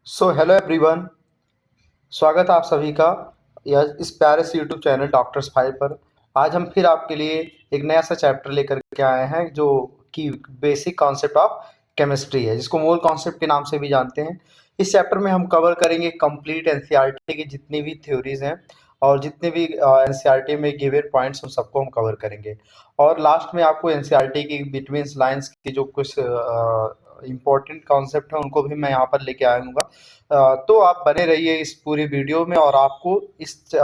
So hello everyone. स्वागत है आप सभी का यह इस प्यारे से यूट्यूब चैनल डॉक्टर्स फाइव पर। आज हम फिर आपके लिए एक नया सा चैप्टर लेकर के आए हैं जो कि बेसिक कॉन्सेप्ट ऑफ केमिस्ट्री है, जिसको मूल कॉन्सेप्ट के नाम से भी जानते हैं। इस चैप्टर में हम कवर करेंगे कंप्लीट एनसीईआरटी की जितनी भी थ्योरीज हैं और जितने भी एनसीईआरटी में गिवन पॉइंट्स उन सबको हम कवर करेंगे। और लास्ट में आपको एनसीईआरटी की बिटवीन लाइंस की जो कुछ इम्पोर्टेंट कॉन्सेप्ट है उनको भी मैं यहाँ पर लेके आऊँगा। तो आप बने रहिए इस पूरी वीडियो में और आपको इस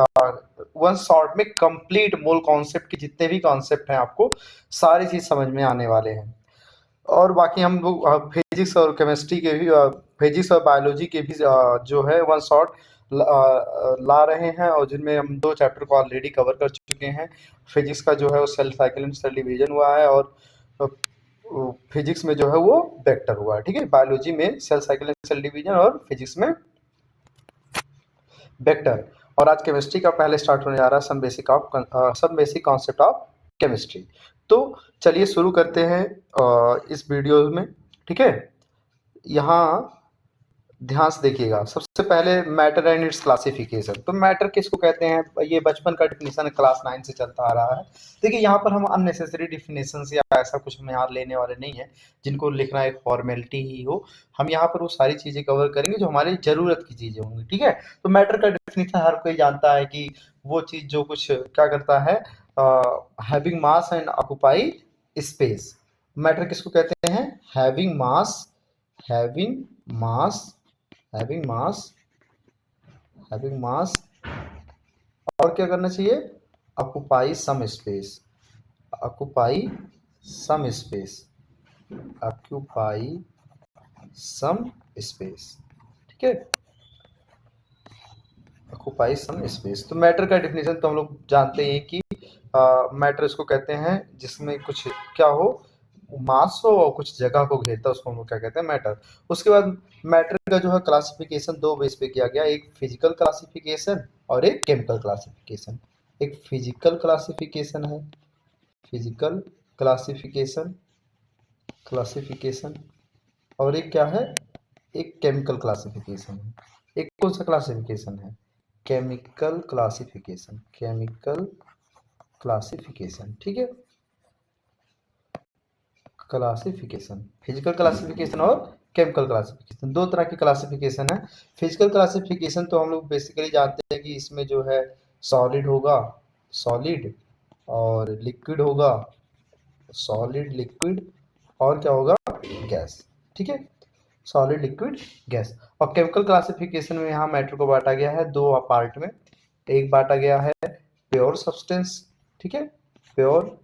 वन शॉट में कंप्लीट मूल कॉन्सेप्ट के जितने भी कॉन्सेप्ट हैं आपको सारी चीज समझ में आने वाले हैं। और बाकी हम लोग फिजिक्स और केमिस्ट्री के भी फिजिक्स और बायोलॉजी के भी जो है वन शॉट ला रहे हैं, और जिनमें हम 2 चैप्टर को ऑलरेडी कवर कर चुके हैं। फिजिक्स का जो है वो cell cycle and cell division हुआ है, और फिजिक्स में जो है वो वेक्टर हुआ है। ठीक है, बायोलॉजी में cell cycle and cell division और फिजिक्स में वेक्टर। और आज केमिस्ट्री का पहले स्टार्ट होने जा रहा है some basic concept of chemistry. तो चलिए शुरू करते हैं इस वीडियो में। ठीक है, यहाँ ध्यान से देखिएगा। सबसे पहले मैटर एंड इट्स क्लासिफिकेशन। तो मैटर किसको कहते हैं, ये बचपन का डिफिनेशन क्लास 9 से चलता आ रहा है। देखिए यहाँ पर हम अननेसेसरी डिफिनेशन या ऐसा कुछ हम यहाँ लेने वाले नहीं है जिनको लिखना एक फॉर्मेलिटी ही हो। हम यहाँ पर वो सारी चीजें कवर करेंगे जो हमारी जरूरत की चीजें होंगी। ठीक है, तो मैटर का डिफिनेशन हर कोई जानता है कि वो चीज जो कुछ क्या करता है, having mass and occupy space. Matter किसको कहते हैं, having mass, having mass, having mass, having mass, और क्या करना चाहिए, occupy some space, occupy some space, occupy some space. ठीक है, ऑक्युपाई सम स्पेस। तो मैटर का डेफिनेशन तो हम लोग जानते हैं कि मैटर इसको कहते हैं जिसमें कुछ क्या हो, मास हो और कुछ जगह को घेरता है, उसको हम लोग क्या कहते हैं, मैटर। उसके बाद मैटर का जो है क्लासिफिकेशन 2 बेस पे किया गया, एक फिजिकल क्लासिफिकेशन और एक केमिकल क्लासिफिकेशन। एक फिजिकल क्लासिफिकेशन है, फिजिकल क्लासिफिकेशन, क्लासिफिकेशन, और एक क्या है, एक केमिकल क्लासिफिकेशन है। एक कौन सा क्लासिफिकेशन है, केमिकल क्लासिफिकेशन, केमिकल क्लासिफिकेशन। ठीक है, क्लासिफिकेशन, फिजिकल क्लासिफिकेशन और केमिकल क्लासिफिकेशन, 2 तरह की क्लासिफिकेशन है। फिजिकल क्लासिफिकेशन तो हम लोग बेसिकली जानते हैं कि इसमें जो है सॉलिड होगा, सॉलिड, और लिक्विड होगा, सॉलिड लिक्विड, और क्या होगा, गैस। ठीक है, सॉलिड लिक्विड गैस। और केमिकल क्लासिफिकेशन में यहाँ मैटर को बांटा गया है 2 पार्ट में। एक बांटा गया है प्योर सब्सटेंस, ठीक है, प्योर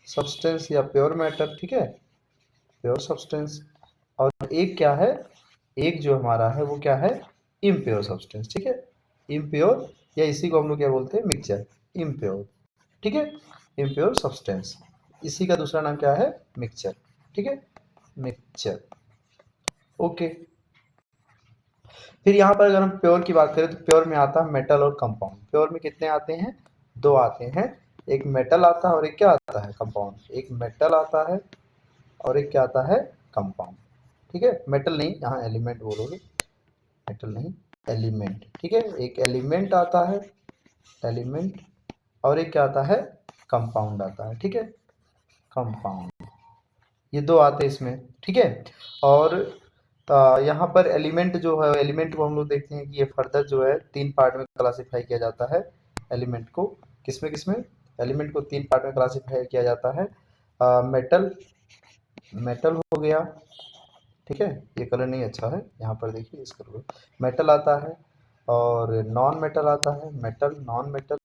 सब्सटेंस या प्योर मैटर। ठीक है, प्योर सब्सटेंस। और एक क्या है, एक जो हमारा है वो क्या है, इम्प्योर सब्सटेंस। ठीक है, इम्प्योर, या इसी को हम लोग क्या बोलते हैं, मिक्सचर, इम्प्योर। ठीक है, इम्प्योर सब्सटेंस, इसी का दूसरा नाम क्या है, मिक्सचर। ठीक है, मिक्सचर। ओके, फिर यहाँ पर अगर हम प्योर की बात करें तो प्योर में आता है मेटल और कंपाउंड। प्योर में कितने आते हैं, 2 आते हैं, एक मेटल आता है और एक क्या आता है, कंपाउंड। एक मेटल आता है और एक क्या आता है, कंपाउंड। ठीक है, मेटल नहीं, यहाँ एलिमेंट बोलोगे, मेटल नहीं, एलिमेंट। ठीक है, एक एलिमेंट आता है, एलिमेंट, और एक क्या आता है, कंपाउंड आता है। ठीक है, कंपाउंड, ये 2 आते हैं इसमें। ठीक है, और यहाँ पर एलिमेंट जो है, एलिमेंट को हम लोग देखते हैं कि ये फर्दर जो है 3 पार्ट में क्लासिफाई किया जाता है। एलिमेंट को किसमें किसमें, एलिमेंट को 3 पार्ट में क्लासिफाई किया जाता है। मेटल, मेटल हो गया। ठीक है, ये कलर नहीं अच्छा है, यहाँ पर देखिए इस कलर, मेटल आता है, और नॉन मेटल आता है, मेटल, नॉन मेटल,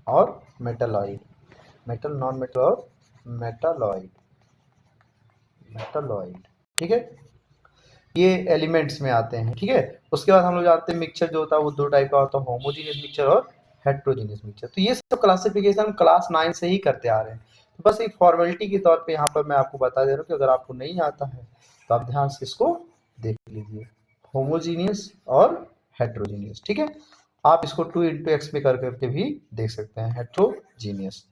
और मेटलॉइड, मेटल, नॉन मेटल और मेटालॉइड, मेटालॉइड। ठीक है, ये एलिमेंट्स में आते हैं। ठीक है, उसके बाद हम लोग जानते हैं मिक्सचर जो होता है वो 2 टाइप का होता है, होमोजीनियस मिक्सचर और हेट्रोजीनियस मिक्सचर। तो ये सब क्लासिफिकेशन क्लास 9 से ही करते आ रहे हैं। तो बस एक फॉर्मेलिटी के तौर पे यहाँ पर मैं आपको बता दे रहा हूँ कि अगर आपको नहीं आता है तो आप ध्यान से इसको देख लीजिए, होमोजीनियस और हेट्रोजीनियस। ठीक है, आप इसको 2 into x में कर करके भी देख सकते हैं, हेट्रोजीनियस।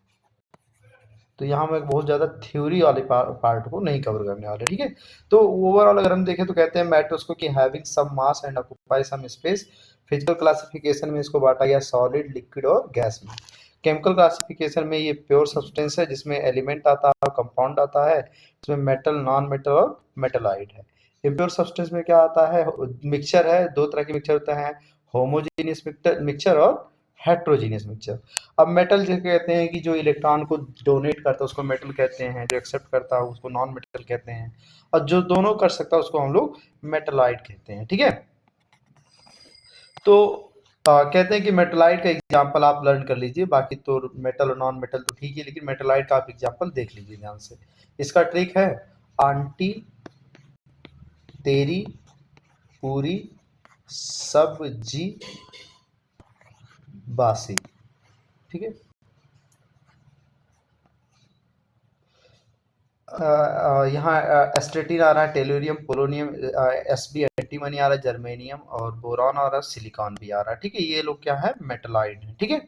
तो यहाँ हम एक बहुत ज़्यादा थ्योरी वाले पार्ट को नहीं कवर करने वाले, ठीक है। तो ओवरऑल अगर हम देखें तो कहते हैं मैटर्स को कि having some mass and occupy some space. Physical classification में इसको बांटा गया सॉलिड, लिक्विड और गैस में। केमिकल क्लासिफिकेशन में ये प्योर सब्सटेंस है जिसमें एलिमेंट आता है, कंपाउंड आता है, इसमें मेटल, नॉन मेटल और मेटलाइट है। इम्प्योर सब्सटेंस में क्या आता है, मिक्सचर है, दो तरह के मिक्सचर होते हैं, होमोजेनियस मिक्सचर और हेट्रोजीनियस मिक्सचर। अब मेटल जो कहते हैं कि जो इलेक्ट्रॉन को डोनेट करता है उसको मेटल कहते हैं, जो एक्सेप्ट करता है उसको नॉन मेटल कहते हैं, और जो दोनों कर सकता है उसको हम लोग मेटलाइट कहते हैं, ठीक है। तो कहते हैं कि मेटलाइट का एग्जांपल आप लर्न कर लीजिए, बाकी तो मेटल और नॉन मेटल तो ठीक है, लेकिन मेटलाइट का आप एग्जांपल देख लीजिए ध्यान से। इसका ट्रिक है आंटी तेरी पूरी सब्जी बासी, ठीक है। यहाँ एस्टेटिन आ रहा है, टेलोरियम, पोलोनियम, एसबी एंटीमनी आ रहा है, जर्मेनियम, और बोरॉन आ रहा है, सिलिकॉन भी आ रहा है, ठीक है। ये लोग क्या है, मेटलाइट है, ठीक है।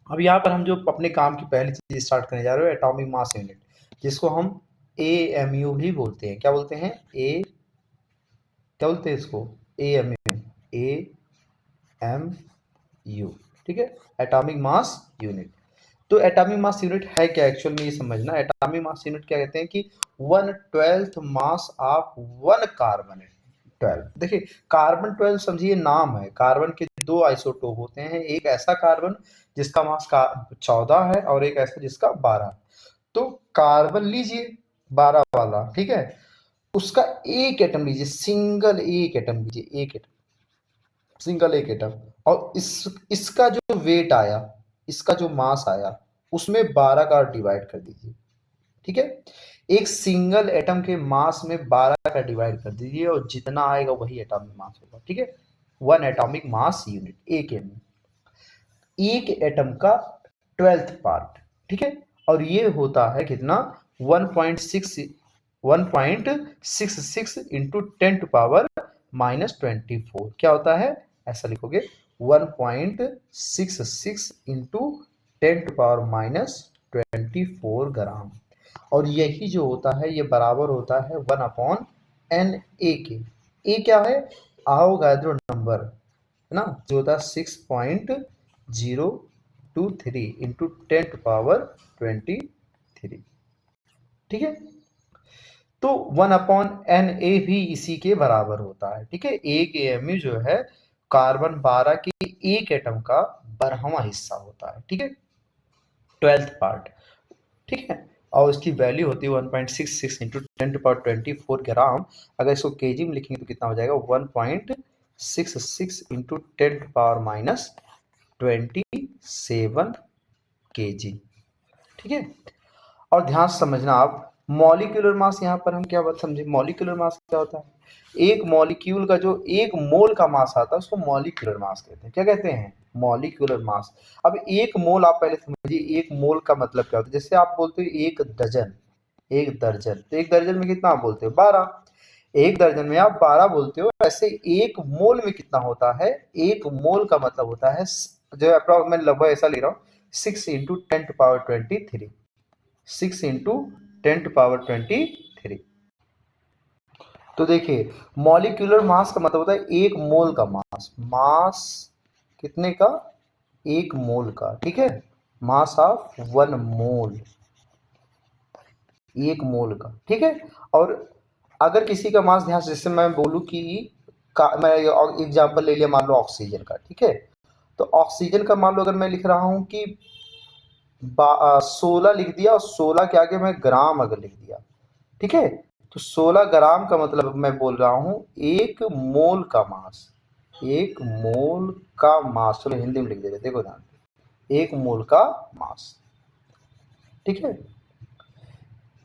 अब यहाँ पर हम जो अपने काम की पहली चीज स्टार्ट करने जा रहे हो, एटॉमिक मास यूनिट, जिसको हम एएमयू भी बोलते हैं। क्या बोलते हैं, क्या बोलते हैं इसको, एएमयू, एएमयू, ठीक है, एटॉमिक मास यूनिट। तो एटॉमिक मास यूनिट है क्या एक्चुअल में, ये समझना। एटॉमिक मास यूनिट क्या कहते हैं कि 1/12 मास ऑफ 1 कार्बन है। 12, देखिए कार्बन 12 समझिए नाम है, कार्बन के दो आइसोटोप होते हैं, एक ऐसा कार्बन जिसका मास का 14 है और एक ऐसा जिसका 12। तो कार्बन लीजिए 12 वाला, ठीक है, उसका एक एटम लीजिए, सिंगल एक एटम लीजिए, एक एटम, सिंगल एक एटम, और इसका जो वेट आया, इसका जो मास आया, उसमें 12 का डिवाइड कर दीजिए, ठीक है। एक सिंगल एटम के मास में 12 का डिवाइड कर दीजिए और जितना आएगा वही एटॉमिक मास होगा, ठीक है। 1 एटॉमिक मास यूनिट, एक एटम का 12th पार्ट, ठीक है। और ये होता है कितना, 1.66 इंटू 10⁻⁻24। क्या होता है, ऐसा लिखोगे 1.66 इंटू 10⁻⁻24 ग्राम। और यही जो होता है ये बराबर होता है 1/n के। ए क्या है, आवोगाद्रो नंबर है ना, जो होता है 6.023 इंटू 10⁻23, ठीक है। तो 1/na भी इसी के बराबर होता है, ठीक है। एक एएमयू जो है कार्बन 12 के एक एटम का 12वां हिस्सा होता है, ठीक है, 12th पार्ट, ठीक है। और इसकी वैल्यू होती है 1.66 इंटू 10⁻24 ग्राम। अगर इसको केजी में लिखेंगे तो कितना हो जाएगा, 1.66 इंटू 10⁻27 केजी, ठीक है। और ध्यान से समझना आप, मॉलिक्यूलर मास, यहाँ पर हम क्या बात समझे, मॉलिक्यूलर मास क्या होता है, एक मॉलिक्यूल का जो एक मोल का मास आता है उसको मॉलिक्यूलर मास कहते हैं। क्या कहते हैं, मॉलिक्यूलर मास। अब एक मोल आप पहले समझिए, एक मोल का मतलब क्या होता है, जैसे आप बोलते हो एक दर्जन, एक दर्जन, तो एक दर्जन में कितना आप बोलते हो, 12, एक दर्जन में आप 12 बोलते हो। ऐसे एक मोल में कितना होता है, एक मोल का मतलब होता है, जो अप्रॉक्स मैं लगभग ऐसा ले रहा हूँ, 6 इंटू 10⁻23, 6 इंटू 10⁻23। तो देखिए मॉलिक्यूलर मास का मतलब होता है एक मोल का मास, मास कितने का, एक मोल का, ठीक है, मास ऑफ 1 मोल, एक मोल का, ठीक है। और अगर किसी का मास, ध्यान से, जैसे मैं बोलूं कि मैं एग्जांपल ले लिया, मान लो ऑक्सीजन का, ठीक है। तो ऑक्सीजन का मान लो अगर मैं लिख रहा हूं कि 16 लिख दिया और 16 के आगे मैं ग्राम अगर लिख दिया, ठीक है, तो 16 ग्राम का मतलब मैं बोल रहा हूं एक मोल का मास, एक मोल का मास। चलो हिंदी में लिख देते, देखो ध्यान, एक मोल का मास, ठीक है।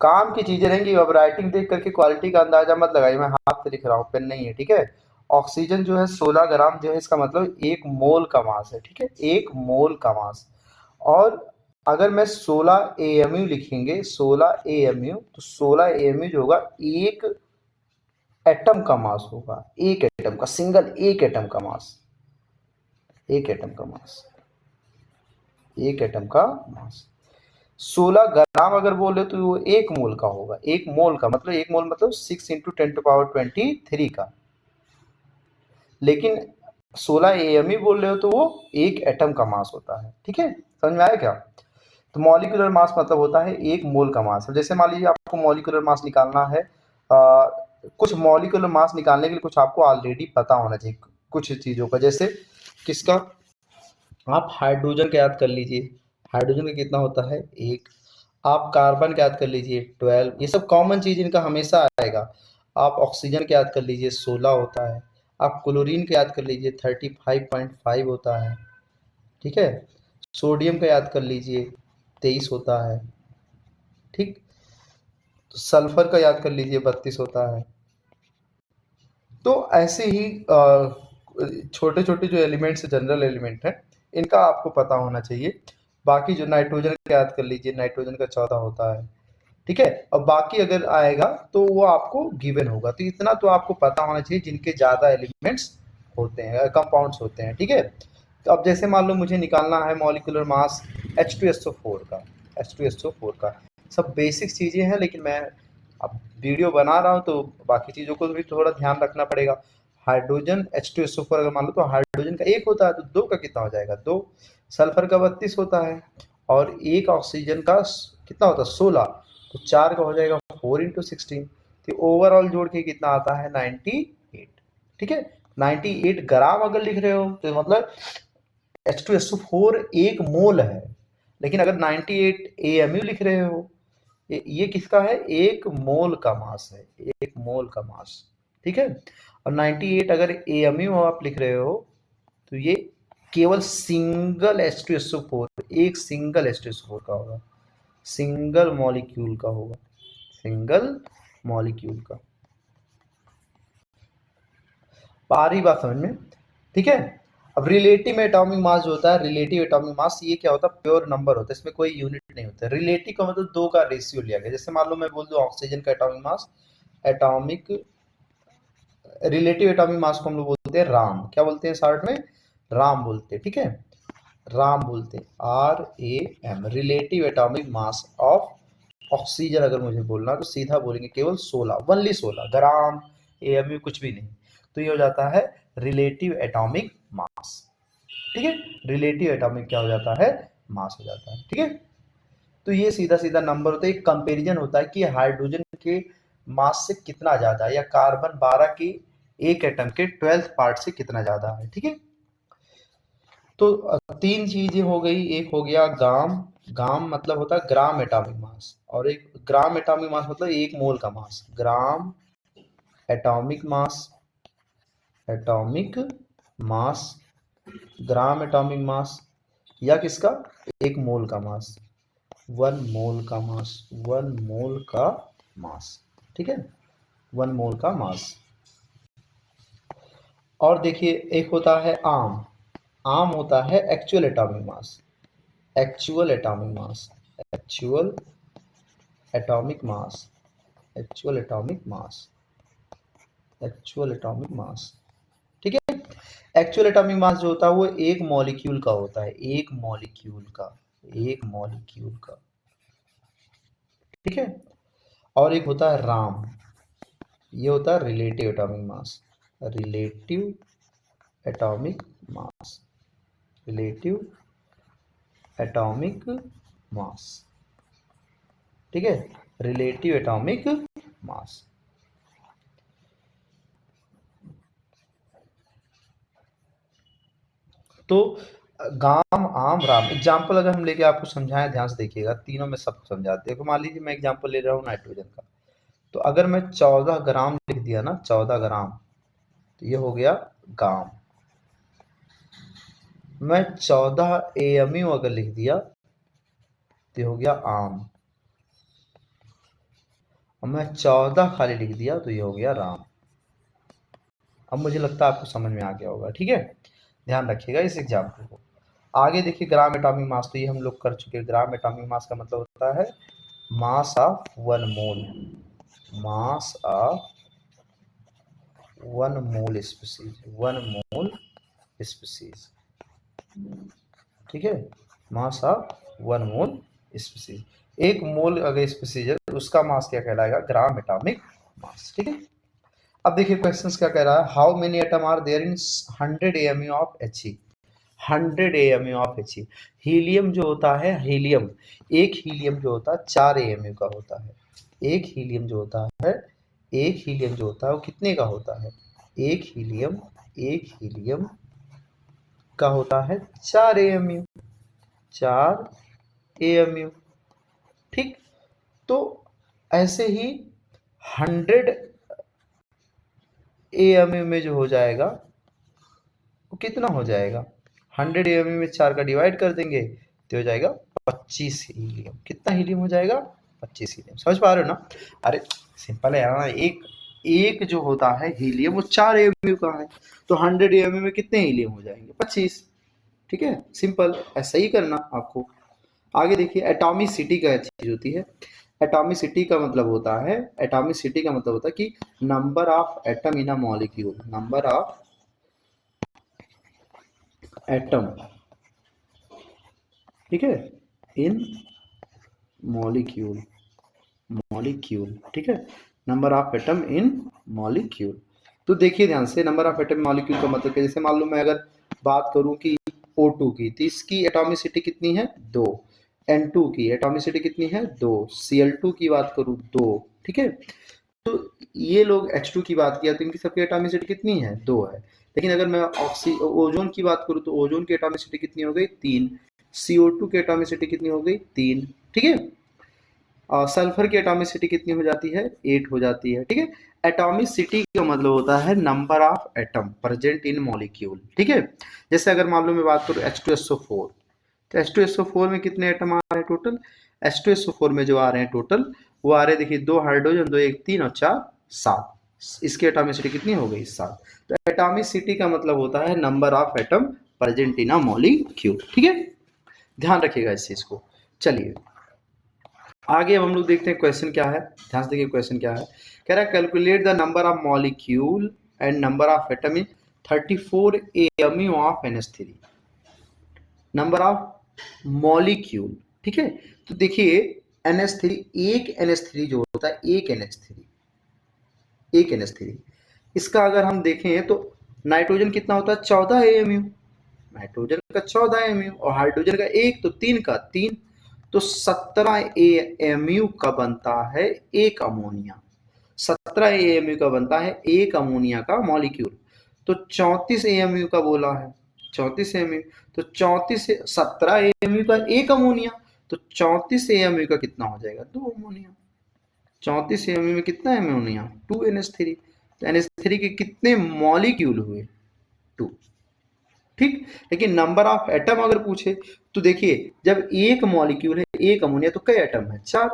काम की चीजें रहेंगी, अब राइटिंग देख करके क्वालिटी का अंदाजा मत लगाइए, मैं हाथ से लिख रहा हूँ, पेन नहीं है, ठीक है। ऑक्सीजन जो है 16 ग्राम जो है, इसका मतलब एक मोल का मास है, ठीक है, एक मोल का मास। और अगर मैं 16 एएमयू लिखेंगे, 16 एएमयू, तो 16 एएमयू जो होगा एक एटम का मास होगा, एक एटम का, सिंगल एक एटम का मास, एक एटम का मास, एक एटम का मास। 16 ग्राम अगर बोले तो वो 1 मोल का होगा। 1 मोल का मतलब 1 मोल मतलब 6 × 10⁻23 का। लेकिन 16 AME बोल रहे हो तो वो 1 एटम का मास होता है। ठीक है, समझ में आया क्या? तो मॉलिक्यूलर मास मतलब होता है 1 मोल का मास। जैसे मान लीजिए आपको मॉलिक्यूलर मास निकालना है, कुछ मॉलिक्यूलर मास निकालने के लिए कुछ आपको ऑलरेडी पता होना चाहिए कुछ चीज़ों का। जैसे किसका? आप हाइड्रोजन का याद कर लीजिए, हाइड्रोजन का कितना होता है 1। आप कार्बन का याद कर लीजिए 12, ये सब कॉमन चीज इनका हमेशा आएगा। आप ऑक्सीजन का याद कर लीजिए 16 होता है। आप क्लोरीन का याद कर लीजिए 35.5 होता है। ठीक है, सोडियम का याद कर लीजिए 23 होता है। ठीक, तो सल्फर का याद कर लीजिए 32 होता है। तो ऐसे ही छोटे छोटे जो एलिमेंट्स जनरल एलिमेंट हैं इनका आपको पता होना चाहिए। बाकी जो नाइट्रोजन का याद कर लीजिए, नाइट्रोजन का 14 होता है। ठीक है, और बाकी अगर आएगा तो वो आपको गिवन होगा। तो इतना तो आपको पता होना चाहिए जिनके ज़्यादा एलिमेंट्स होते हैं, कंपाउंड्स होते हैं। ठीक है, तो अब जैसे मान लो मुझे निकालना है मॉलिक्यूलर मास H2SO4 का। H2SO4 का सब बेसिक चीज़ें हैं, लेकिन मैं अब वीडियो बना रहा हूँ तो बाकी चीज़ों को भी थोड़ा ध्यान रखना पड़ेगा। हाइड्रोजन H2SO4 अगर मान लो तो हाइड्रोजन का 1 होता है तो 2 का कितना हो जाएगा 2। सल्फर का 32 होता है और 1 ऑक्सीजन का कितना होता है 16, तो 4 का हो जाएगा 4 × 16। तो ओवरऑल जोड़ के कितना आता है 98। ठीक है, 98 ग्राम अगर लिख रहे हो तो मतलब H2SO4 1 मोल है। लेकिन अगर 98 AMU लिख रहे हो, ये किसका है 1 मोल का मास है, 1 मोल का मास। ठीक है, और 98 अगर AMU आप लिख रहे हो तो ये केवल सिंगल H2SO4, एक सिंगल H2SO4 का होगा, सिंगल मॉलिक्यूल का होगा, सिंगल मॉलिक्यूल का। आ रही बात समझ में? ठीक है, अब रिलेटिव एटॉमिक मास जो होता है, रिलेटिव एटॉमिक मास ये क्या होता है प्योर नंबर होता है, इसमें कोई यूनिट नहीं होता। रिलेटिव का मतलब 2 का रेशियो लिया गया। जैसे मान लो मैं बोल दूं ऑक्सीजन का atomic mass, atomic relative atomic mass को हम लोग बोलते हैं राम। क्या बोलते हैं शॉर्ट में? राम बोलते हैं। ठीक है, राम बोलते हैं, RAM, relative atomic mass of oxygen. अगर मुझे बोलना तो सीधा बोलेंगे केवल 16, ओनली 16 ग्राम, AMU कुछ भी नहीं। तो ये हो जाता है रिलेटिव एटॉमिक मास। ठीक है, रिलेटिव एटॉमिक क्या हो जाता है मास हो जाता है। ठीक है, तो ये सीधा सीधा नंबर होता है, एक कंपैरिजन होता है कि हाइड्रोजन के मास से कितना ज्यादा है या कार्बन 12 की एक एटम के 12th पार्ट से कितना ज्यादा है। ठीक है, तो 3 चीजें हो गई। एक हो गया गाम, गाम मतलब होता है ग्राम एटॉमिक मास, और एक ग्राम एटॉमिक मास मतलब 1 मोल का mass. Gram atomic mass, atomic mass, gram atomic mass, या किसका 1 मोल का मास, 1 मोल का मास, 1 मोल का मास। ठीक है, 1 मोल का मास। और देखिए एक होता है आम, आम होता है actual atomic mass, actual atomic mass, actual atomic mass, actual atomic mass, actual atomic mass. ठीक है, एक्चुअल एटॉमिक मास जो होता है वो 1 मॉलिक्यूल का होता है, 1 मॉलिक्यूल का, 1 मॉलिक्यूल का। ठीक है, और एक होता है राम, ये होता है relative atomic mass, relative atomic mass, relative atomic mass. ठीक है, रिलेटिव एटॉमिक मास। तो गाम, आम, राम, एग्जाम्पल अगर हम लेके आपको समझाएं ध्यान से देखिएगा, तीनों में सब समझाते हैं। मान लीजिए मैं एग्जाम्पल ले रहा हूँ नाइट्रोजन का, तो अगर मैं 14 ग्राम लिख दिया ना, 14 ग्राम, तो ये हो गया गाम। मैं 14 AMU अगर लिख दिया तो ये हो गया आम, और मैं 14 खाली लिख दिया तो ये हो गया राम। अब मुझे लगता है आपको समझ में आ गया होगा। ठीक है, ध्यान रखिएगा इस एग्जाम्पल को। आगे देखिए ग्राम एटॉमिक मास, तो ये हम लोग कर चुके हैं। ग्राम एटॉमिक मास का मतलब होता है mass of 1 mole, mass of 1 mole species, 1 mole species. ठीक है, मास ऑफ 1 मोल स्पीसीज, एक मोल अगर स्पीसीज है तो उसका मास क्या कहलाएगा, ग्राम एटॉमिक मास। ठीक है, अब देखिए क्वेश्चंस क्या कह रहा है, how many atom are there in 100 AMU of He, 100 AMU of He। Helium जो होता है, हीलियम, एक हीलियम जो होता है 4 AMU का होता है। एक हीलियम जो होता है, एक हीलियम जो होता है वो कितने का होता है, एक हीलियम का होता है 4 AMU, 4 AMU। ठीक, तो ऐसे ही 100 AMU में जो हो जाएगा वो कितना हो जाएगा, 100 AMU में 4 का डिवाइड कर देंगे तो हो जाएगा 25 हीलियम। कितना हीलियम हो जाएगा, 25 हीलियम। समझ पा रहे हो ना, अरे सिंपल है यार, एक जो होता है हीलियम वो 4 AMU का है, तो 100 AMU में कितने हीलियम हो जाएंगे, 25। ठीक है, सिंपल ऐसा ही करना आपको। आगे देखिए, एटॉमिसिटी का चीज होती है। एटॉमिसिटी का मतलब होता है, एटॉमिसिटी का मतलब होता है कि number of atom in a molecule, number of atom, ठीक है, इन मॉलिक्यूल, मॉलिक्यूल, ठीक है, number of atom in molecule. तो देखिए ध्यान से, नंबर ऑफ एटम मॉलिक्यूल का मतलब जैसे मान लो मैं अगर बात करूं कि O2 की, तो इसकी एटॉमिसिटी कितनी है, 2। N2 की एटॉमिसिटी कितनी है, 2। Cl2 की बात करूं 2। ठीक है, तो ये लोग H2 की बात किया तो इनकी सबकी एटॉमिसिटी कितनी है, 2 है। लेकिन अगर मैं ओजोन की बात करूं तो ओजोन की एटॉमिसिटी कितनी हो गई, 3। CO2 की एटॉमिसिटी कितनी हो गई, 3। ठीक है, सल्फर की एटॉमिसिटी कितनी हो जाती है, 8 हो जाती है। ठीक है, एटॉमिसिटी का मतलब होता है number of atom present in molecule. ठीक है, जैसे अगर मान लो मैं बात करूं H2SO4, तो H2SO4 में कितने एटम आ रहे हैं टोटल, H2SO4 में जो आ रहे हैं टोटल वो आ रहे हैं, देखिए 2 हाइड्रोजन, 2 1 3 और 4 7। इसकी एटॉमिसिटी कितनी हो गई, 7। तो एटॉमिसिटी का मतलब होता है number of atom present in a molecule. ठीक है, ध्यान रखिएगा इस चीज को। चलिए आगे अब हम लोग देखते हैं क्वेश्चन क्या है, ध्यान से देखिए क्वेश्चन क्या है। कह रहा है calculate the number of molecule and number of atom in 34 AMU of NH3, number of molecule. ठीक है, तो देखिए NH3, एक NH3 जो होता है, एक NH3, इसका अगर हम देखें तो नाइट्रोजन कितना होता है, 14 AMU, नाइट्रोजन का 14 AMU, और हाइड्रोजन का 1, तो 3 का 3, तो 17 AMU का बनता है एक अमोनिया, 17 AMU का बनता है एक अमोनिया का मॉलिक्यूल। तो 34 AMU का बोला है, 34 AMU, तो 34 17 AMU का एक अमोनिया, तो 34 AMU का कितना हो जाएगा, 2 अमोनिया। 34 AMU में कितना अमोनिया, 2 NH3। तो NH3 के कितने मॉलिक्यूल हुए, 2। ठीक, लेकिन नंबर ऑफ एटम अगर पूछे तो देखिए जब एक मॉलिक्यूल है, एक अमोनिया, तो कई एटम है, 4,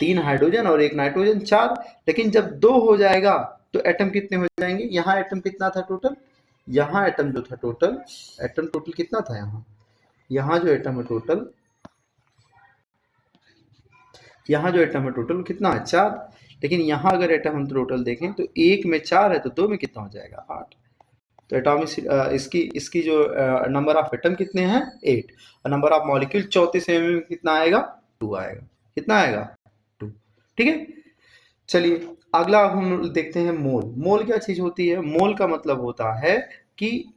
3 हाइड्रोजन और 1 नाइट्रोजन, 4। लेकिन जब 2 हो जाएगा तो एटम कितने हो जाएंगे, यहाँ एटम कितना था टोटल, यहाँ एटम जो था टोटल, एटम टोटल कितना था, यहाँ जो एटम है टोटल, यहाँ जो एटम है टोटल कितना है, 4। लेकिन यहाँ अगर एटम हम टोटल देखें तो एक में 4 है, तो 2 में कितना हो जाएगा, 8। तो एटॉमिक इसकी इसकी जो नंबर ऑफ एटम कितने हैं, 8, और नंबर ऑफ मॉलिक्यूल 34 में कितना आएगा, 2 आएगा। कितना आएगा, 2। ठीक है, चलिए अगला हम देखते हैं मोल। मोल क्या चीज होती है, मोल का मतलब होता है कि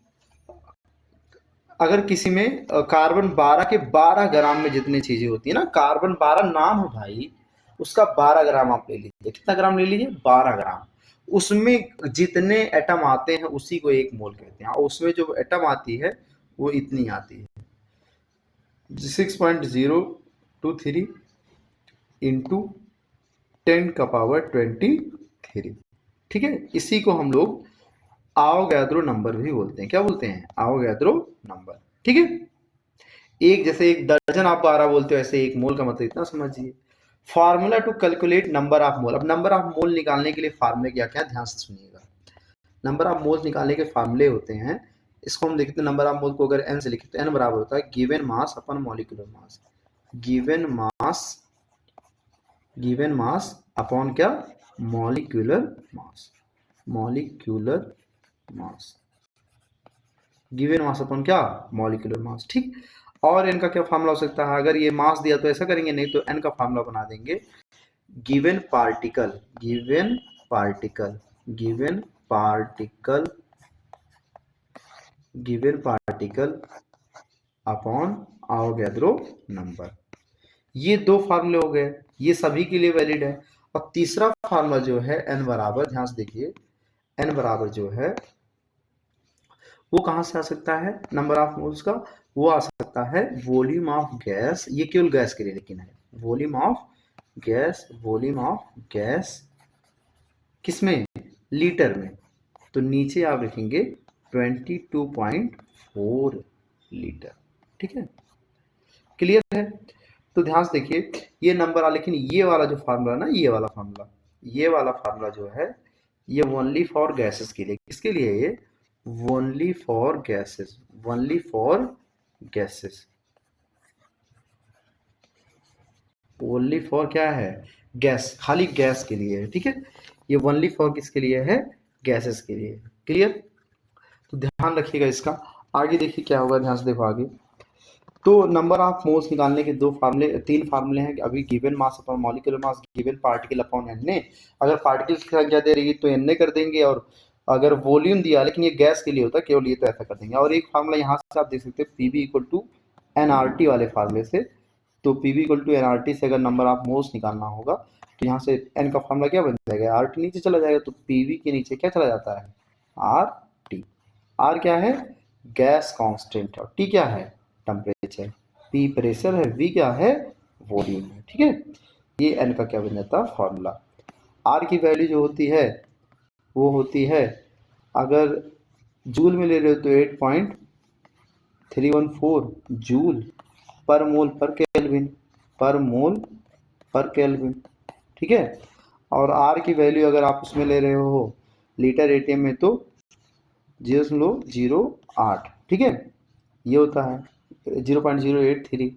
अगर किसी में कार्बन 12 के 12 ग्राम में जितनी चीजें होती है ना, कार्बन 12 नाम है भाई, उसका 12 ग्राम आप ले लीजिए, कितना ग्राम ले लीजिए, 12 ग्राम। उसमें जितने एटम आते हैं उसी को एक मोल कहते हैं, और उसमें जो एटम आती है वो इतनी आती है, 6.023 इंटू 10⁻23। ठीक है, इसी को हम लोग आवोगाद्रो नंबर भी बोलते हैं। क्या बोलते हैं, आवोगाद्रो नंबर। ठीक है, एक जैसे एक दर्जन आप 12 बोलते हो, ऐसे एक मोल का मतलब इतना समझिए। Formula to calculate number of mole. अब नंबर ऑफ मोल निकालने के लिए फार्मूले क्या क्या, ध्यान से सुनिएगा। नंबर ऑफ मोल्स निकालने के फार्मूले होते हैं, इसको हम देखते हैं, नंबर ऑफ मोल को अगर n से लिखे तो n बराबर होता है given mass upon molecular mass, given mass upon क्या, molecular mass, given mass upon क्या, मॉलिक्यूलर मास। ठीक, और n का क्या फार्मूला हो सकता है? अगर ये मास दिया तो ऐसा करेंगे, नहीं तो n का फार्मूला बना देंगे, given particle given particle given particle given particle upon Avogadro number. ये दो फार्मूले हो गए, ये सभी के लिए वैलिड है। और तीसरा फार्मूला जो है n बराबर, ध्यान से देखिए, n बराबर जो है वो कहां से आ सकता है नंबर ऑफ मोल्स का? वो आ सकता है वॉल्यूम ऑफ गैस, ये केवल गैस के लिए लेकिन है, वॉल्यूम ऑफ गैस किसमें? लीटर में। तो नीचे आप लिखेंगे 22.4 लीटर। ठीक है, क्लियर है? तो ध्यान से देखिए ये नंबर आ, लेकिन ये वाला जो फार्मूला ना, ये वाला फार्मूला जो है ये ओनली फॉर गैसेस के लिए। किसके लिए? ये only for gases, only for क्या है? गैस, खाली गैस के लिए है। ठीक है, ये ओनली फॉर किसके लिए है? गैसेस के लिए। क्लियर? तो ध्यान रखिएगा इसका। आगे देखिए क्या होगा, ध्यान से देखो आगे। तो नंबर ऑफ मोल्स निकालने के तीन फार्मूले हैं। अभी given mass upon molecular mass, given particle upon N. अगर पार्टिकल की संख्या दे रही है तो एन कर देंगे, और अगर वॉल्यूम दिया, लेकिन ये गैस के लिए होता है केवल, ये तो ऐसा कर देंगे। और एक फार्मूला यहाँ से आप देख सकते हैं पीवी इक्वल टू एनआरटी वाले फार्मूले से। तो पीवी इक्वल टू एनआरटी से अगर नंबर ऑफ मोल्स निकालना होगा तो यहाँ से एन का फार्मूला क्या बन जाएगा? आरटी नीचे चला जाएगा, तो पीवी के नीचे क्या चला जाता है? R T. आर क्या है? गैस कांस्टेंट, और टी क्या है? टेम्परेचर। पी प्रेशर है, वी क्या है? वॉल्यूम है। ठीक है, ये एन का क्या बन जाता है? फॉर्मूला। आर की वैल्यू जो होती है वो होती है, अगर जूल में ले रहे हो तो 8.314 जूल पर मोल पर केल्विन। ठीक है, और आर की वैल्यू अगर आप उसमें ले रहे हो लीटर एटीएम में तो 0.08। ठीक है, ये होता है 0.083,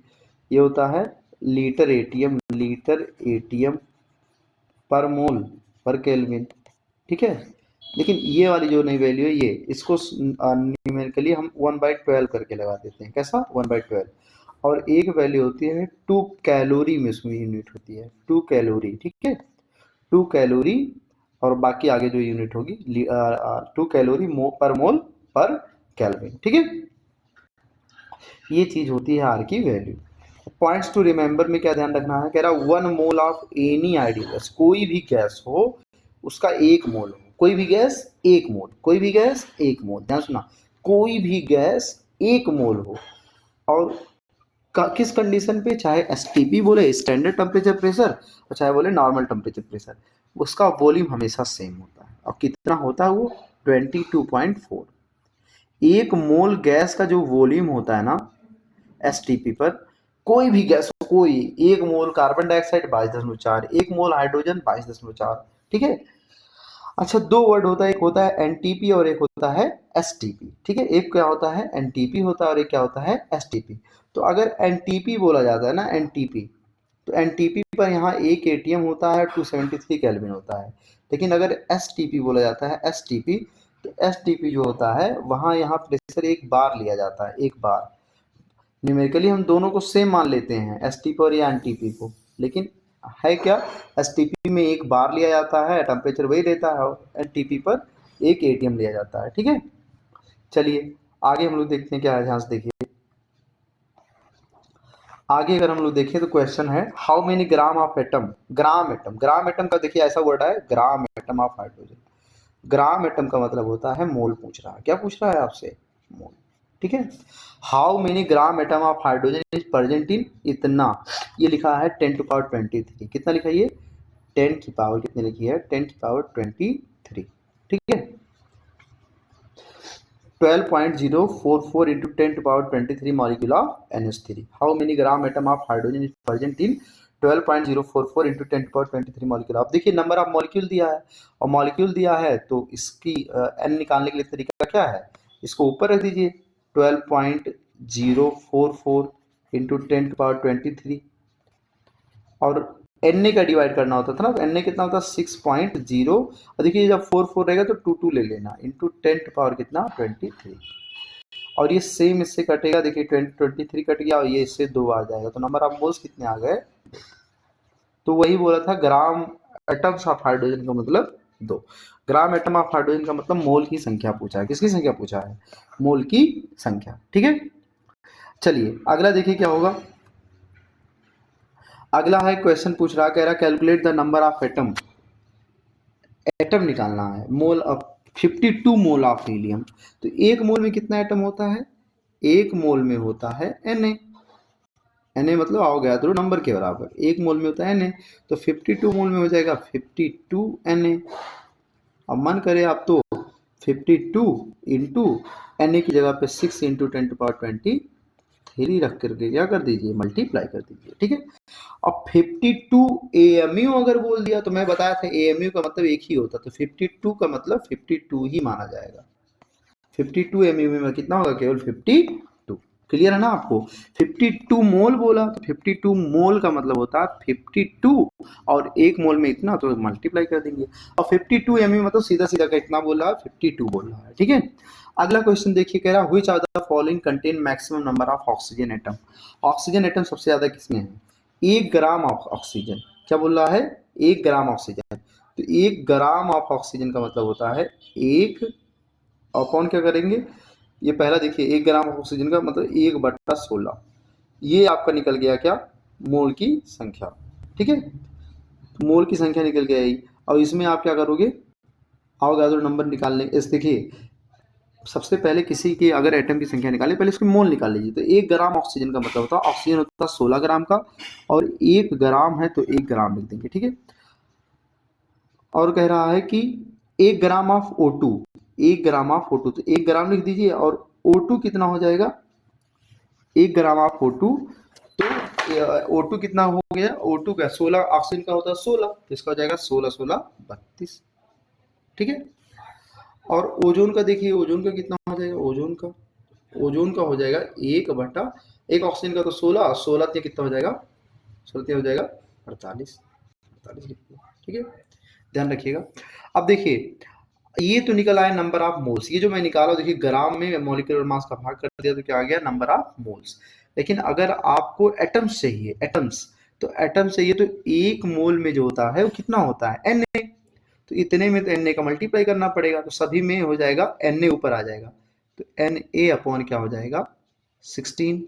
ये होता है लीटर एटीएम पर मोल पर केल्विन। ठीक है, लेकिन ये वाली जो नई वैल्यू है, ये इसको न्यूमेरिकली हम 1/12 करके लगा देते हैं। कैसा? 1/12। और एक वैल्यू होती है 2 कैलोरी में, उसमें यूनिट होती है 2 कैलोरी। ठीक है, 2 कैलोरी, और बाकी आगे जो यूनिट होगी 2 कैलोरी पर मोल पर केल्विन। ठीक है, ये चीज होती है आर की वैल्यू। पॉइंट्स टू रिमेंबर में क्या ध्यान रखना है? कह रहा 1 mole of any ideal gas, कोई भी गैस हो उसका 1 मोल हो, कोई भी गैस 1 मोल, कोई भी गैस 1 मोल। ध्यान सुना, कोई भी गैस 1 मोल हो, और किस कंडीशन पे? चाहे एसटीपी बोले, स्टैंडर्ड टेम्परेचर प्रेशर, और चाहे बोले नॉर्मल टेम्परेचर प्रेशर, उसका वॉल्यूम हमेशा सेम होता है। और कितना होता है वो? 22.4। 1 मोल गैस का जो वॉल्यूम होता है ना एसटीपी पर, कोई भी गैस, कोई 1 मोल कार्बन डाइऑक्साइड 22.4, 1 मोल हाइड्रोजन 22.4। ठीक है, अच्छा दो वर्ड होता है, एक होता है एनटीपी और एक होता है एसटीपी। ठीक है, एक क्या होता है? एनटीपी होता है, और एक क्या होता है? एसटीपी। तो अगर एनटीपी बोला जाता है ना, एनटीपी, तो एनटीपी पर यहाँ एक एटीएम होता है, 273 केल्विन होता है। लेकिन अगर एसटीपी बोला जाता है, एसटीपी, तो एसटीपी जो होता है वहाँ यहाँ प्रेशर एक बार लिया जाता है, एक बार। न्यूमेरिकली हम दोनों को सेम मान लेते हैं, एसटीपी और या एनटीपी को, लेकिन है क्या? एसटीपी में एक बार लिया जाता है, टेम्परेचर वही रहता है, और एनटीपी पर एक एटीएम लिया जाता है। ठीक है, चलिए आगे हम लोग देखते हैं क्या है, ध्यान से देखिए। आगे अगर हम लोग देखें तो क्वेश्चन है how many gram of atom, gram atom का देखिए ऐसा वर्ड है, gram atom of hydrogen. Gram atom का मतलब होता है मोल। पूछ रहा है, क्या पूछ रहा है आपसे? मोल। ठीक है, how many gram atom of hydrogen is present in इतना, ये लिखा है 10 टू पावर 23। कितना लिखा है ये? 10 की पावर कितनी लिखी है? 10 की पावर 23। ठीक है, 12.044 into 10 to power 23 molecule of NH3. How many gram atom of hydrogen is present in 12.044 into 10 to power 23 molecule of? देखिए नंबर ऑफ मॉलिक्यूल दिया है, और मॉलिक्यूल दिया है तो इसकी n निकालने के लिए तरीका क्या है? इसको ऊपर रख दीजिए, 12.044 into 10 to power 23, और एन का डिवाइड करना होता था ना, तो एन कितना होता है? 6.0। और देखिए जब 4 4 रहेगा तो 2 2 ले लेना, इंटू 10 टू पावर कितना? 23। और ये सेम इससे कटेगा, देखिए 23 कट गया और ये इससे 2 आ जाएगा, तो नंबर ऑफ मोल्स कितने आ गए? तो वही बोला था, ग्राम एटम्स ऑफ हाइड्रोजन का मतलब 2, ग्राम एटम ऑफ हाइड्रोजन का मतलब मोल की संख्या पूछा है। किसकी संख्या पूछा है? मोल की संख्या। ठीक है, चलिए अगला देखिए क्या होगा। अगला है क्वेश्चन पूछ रहा, कह रहा calculate the number of atom, atom निकालना है, mole of 52 mole of helium. तो एक मोल में कितना एटम होता है? एक मोल में होता है Na, Na मतलब आओ गया तो नंबर के बराबर, एक मोल में होता है Na, तो 52 मोल में हो जाएगा 52 Na। अब मन करे आप तो 52 इंटू Na की जगह पे 6 इंटू 10⁻23 रख करके क्या कर दीजिए, मल्टीप्लाई कर दीजिए। ठीक है, अब 52 AMU अगर बोल दिया तो मैं बताया था AMU का मतलब एक ही होता, तो 52 का मतलब 52 ही माना जाएगा। 52 AMU में कितना होगा? केवल 52। क्लियर है ना आपको? 52 मोल बोला तो 52 मोल का मतलब होता है 52 और एक मोल में इतना, तो मल्टीप्लाई कर देंगे। और 52 AMU मतलब सीधा सीधा का इतना बोल रहा है, 52 बोल रहा है। ठीक है, अगला क्वेश्चन देखिए, कह रहा which are the following contain maximum number of oxygen atom. Oxygen atom सबसे ज्यादा किसमें है? 1 ग्राम ऑफ ऑक्सीजन। क्या बोल रहा है? 1 ग्राम ऑक्सीजन। तो 1 ग्राम ऑफ ऑक्सीजन का मतलब होता है 1 अपॉन क्या करेंगे, ये पहला देखिए 1 ग्राम ऑक्सीजन का मतलब 1/16, ये आपका निकल गया क्या? मोल की संख्या। ठीक है, मोल की संख्या निकल गया यही। और इसमें आप क्या करोगे, आओगे तो नंबर निकाल लेंगे। इस देखिए सबसे पहले किसी की अगर एटम की संख्या निकाले, पहले उसकी मोल निकाल लीजिए। तो 1 ग्राम ऑक्सीजन का मतलब होता है, ऑक्सीजन होता है 16 ग्राम का, और 1 ग्राम है तो 1 ग्राम लिख देंगे। ठीक है, और कह रहा है कि 1 gram of O2, 1 gram of O2, तो 1 ग्राम लिख दीजिए। और O2 कितना हो जाएगा? 1 ग्राम ऑफ O2, तो O2 कितना हो गया? O2 का 16, ऑक्सीजन का होता है 16, तो इसका हो जाएगा 16 16 32। ठीक है, और ओजोन का देखिए, ओजोन का कितना हो जाएगा? ओजोन का हो जाएगा 1 ऑक्सीजन का तो 16, 16 कितना हो जाएगा? 16 हो जाएगा 48, 48 लिखिए। ठीक है, ध्यान रखिएगा। अब देखिए ये तो निकल आया नंबर ऑफ मोल्स, ये जो मैं निकाला देखिए ग्राम में मॉलिक्यूलर मास का भाग कर दिया तो क्या आ गया? Number of moles. लेकिन अगर आपको एटम्स चाहिए, एटम्स, तो एटम चाहिए तो एक मोल में जो होता है वो कितना होता है? Na। तो इतने में तो Na का मल्टीप्लाई करना पड़ेगा, तो सभी में हो जाएगा Na ऊपर आ जाएगा, तो Na अपॉन क्या हो जाएगा? 16।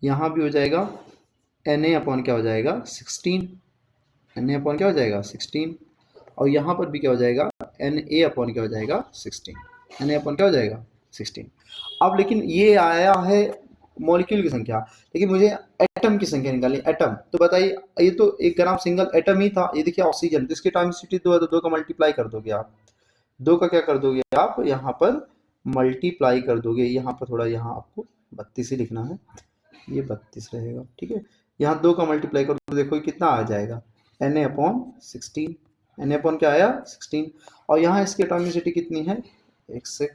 यहाँ भी हो जाएगा Na अपॉन क्या हो जाएगा? 16। Na अपॉन क्या हो जाएगा? 16। और यहाँ पर भी क्या हो जाएगा? Na अपॉन क्या हो जाएगा? 16। Na अपॉन क्या हो जाएगा? 16। अब लेकिन ये आया है मॉलिक्यूल की संख्या, लेकिन मुझे एटम की संख्या निकालनी। एटम तो बताइए, ये तो 1 ग्राम सिंगल एटम ही था। ये देखिए ऑक्सीजन, जिसकी एटॉमिसिटी 2 है, तो 2 का मल्टीप्लाई कर दोगे आप, 2 का क्या कर दोगे आप? यहाँ पर मल्टीप्लाई कर दोगे। यहाँ पर थोड़ा, यहाँ आपको 32 ही लिखना है, ये 32 रहेगा। ठीक है, यहाँ 2 का मल्टीप्लाई कर दो, देखो कितना आ जाएगा? Na upon 16। Na अपॉन क्या आया? 16। और यहाँ इसकी एटॉमिसिटी कितनी है? एक से,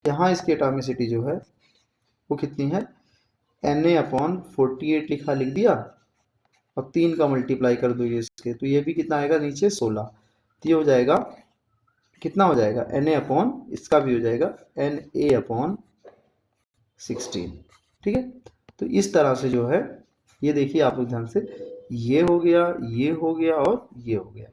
यहाँ इसकी एटॉमिसिटी जो है वो कितनी है? Na अपॉन 48 लिखा, लिख दिया, और 3 का मल्टीप्लाई कर दो ये इसके, तो ये भी कितना आएगा नीचे? 16। तो ये हो जाएगा, कितना हो जाएगा? Na अपॉन, इसका भी हो जाएगा Na अपॉन 16। ठीक है, तो इस तरह से जो है, ये देखिए आप लोग ध्यान से, ये हो गया, ये हो गया और ये हो गया,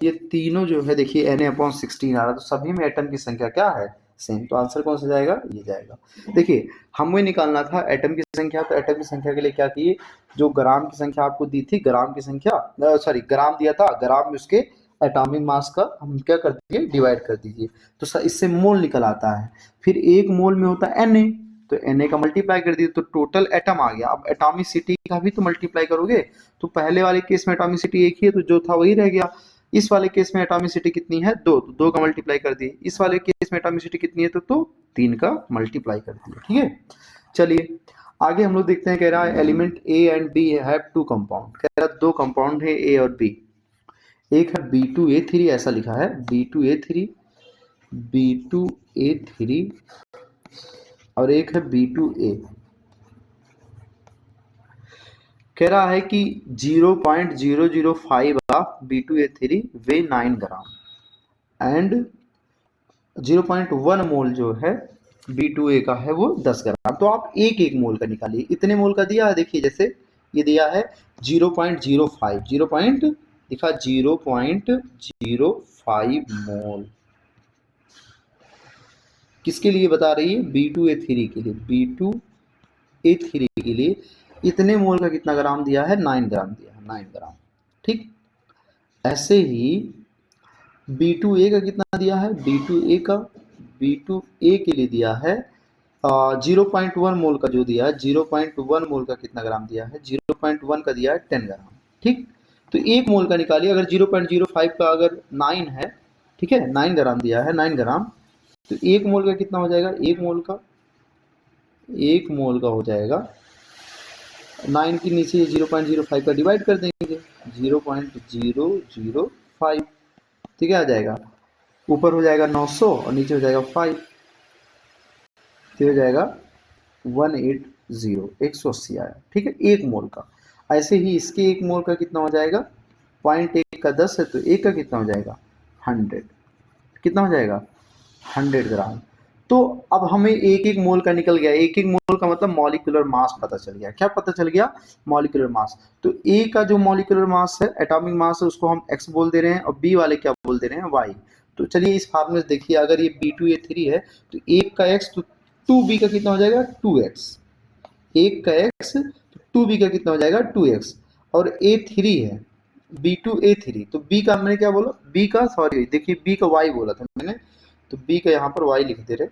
ये तीनों जो है देखिए Na अपॉन 16 आ रहा है, तो सभी में एटम की संख्या क्या है? सेम। तो आंसर कौन सा जाएगा? ये जाएगा। देखिए हमें निकालना था एटम की संख्या, तो एटम की संख्या के लिए क्या किए, जो ग्राम की संख्या आपको दी थी, ग्राम की संख्या, सॉरी ग्राम दिया था, ग्राम में उसके एटॉमिक मास का हम क्या कर दीजिए? डिवाइड कर दीजिए, तो इससे मोल निकल आता है। फिर एक मोल में होता है Na, तो Na का मल्टीप्लाई कर दीजिए तो टोटल एटम आ गया। अब एटॉमिसिटी का भी तो मल्टीप्लाई करोगे, तो पहले वाले केस में एटॉमिसिटी एक ही है, तो जो था वही रह गया। इस वाले केस में एटॉमिसिटी कितनी है? 2, तो 2 का मल्टीप्लाई कर दिए। इस वाले केस में एटॉमिसिटी कितनी है? तो 3 का मल्टीप्लाई कर दिए। ठीक है, चलिए आगे हम लोग देखते हैं। कह रहा है element A and B have 2 compound, कह रहा है 2 कंपाउंड है A और B। एक है B2A3, ऐसा लिखा है B2A3, B2A3, और एक है B2A। कह रहा है कि 0.005 of B2A3 way 9 gram and 0.1 मोल जो है B2A का है वो 10 ग्राम। तो आप एक एक मोल का निकालिए। इतने मोल का दिया है, देखिए जैसे ये दिया है 0.05, 0 पॉइंट लिखा 0.05 मोल। किसके लिए बता रही है? B2A3 के लिए। B2A3 के लिए इतने मोल का कितना ग्राम दिया है? 9 ग्राम दिया है, 9 ग्राम। ठीक, ऐसे ही B2A का कितना दिया है? B2A के लिए दिया है 0.1 मोल का जो दिया है, 0.1 मोल का कितना ग्राम दिया है? 0.1 का दिया है 10 ग्राम। ठीक, तो एक मोल का निकालिए। अगर 0.05 का अगर 9 है, ठीक है, 9 ग्राम दिया है, 9 ग्राम, तो एक मोल का कितना हो जाएगा? एक मोल का हो जाएगा 9 के नीचे 0.05 का डिवाइड कर देंगे, 0.005, ठीक है, आ जाएगा। ऊपर हो जाएगा 900 और नीचे हो जाएगा 5, तो हो जाएगा 180, 180 आया। ठीक है, एक मोल का। ऐसे ही इसके एक मोल का कितना हो जाएगा? 0.1 का 10 है, तो एक का कितना हो जाएगा? 100। कितना हो जाएगा? 100 ग्राम। तो अब हमें एक एक मोल का निकल गया। एक एक मोल का मतलब मॉलिक्यूलर मास पता चल गया। क्या पता चल गया? Molecular mass. तो ए का जो मॉलिक्यूलर मास है, एटॉमिक मास है, उसको हम x बोल दे रहे हैं, और बी वाले क्या बोल दे रहे हैं? y। तो चलिए इस फार्मूले से देखिए, अगर ये B2A3 है तो एक का x, तो 2b का कितना हो जाएगा? 2x। एक का x तो 2b का कितना हो जाएगा? 2x। और A3 है, B2A3, तो b का मैंने क्या बोला? b का, सॉरी देखिए, b का y बोला था मैंने, तो b का यहाँ पर y लिख दे रहे,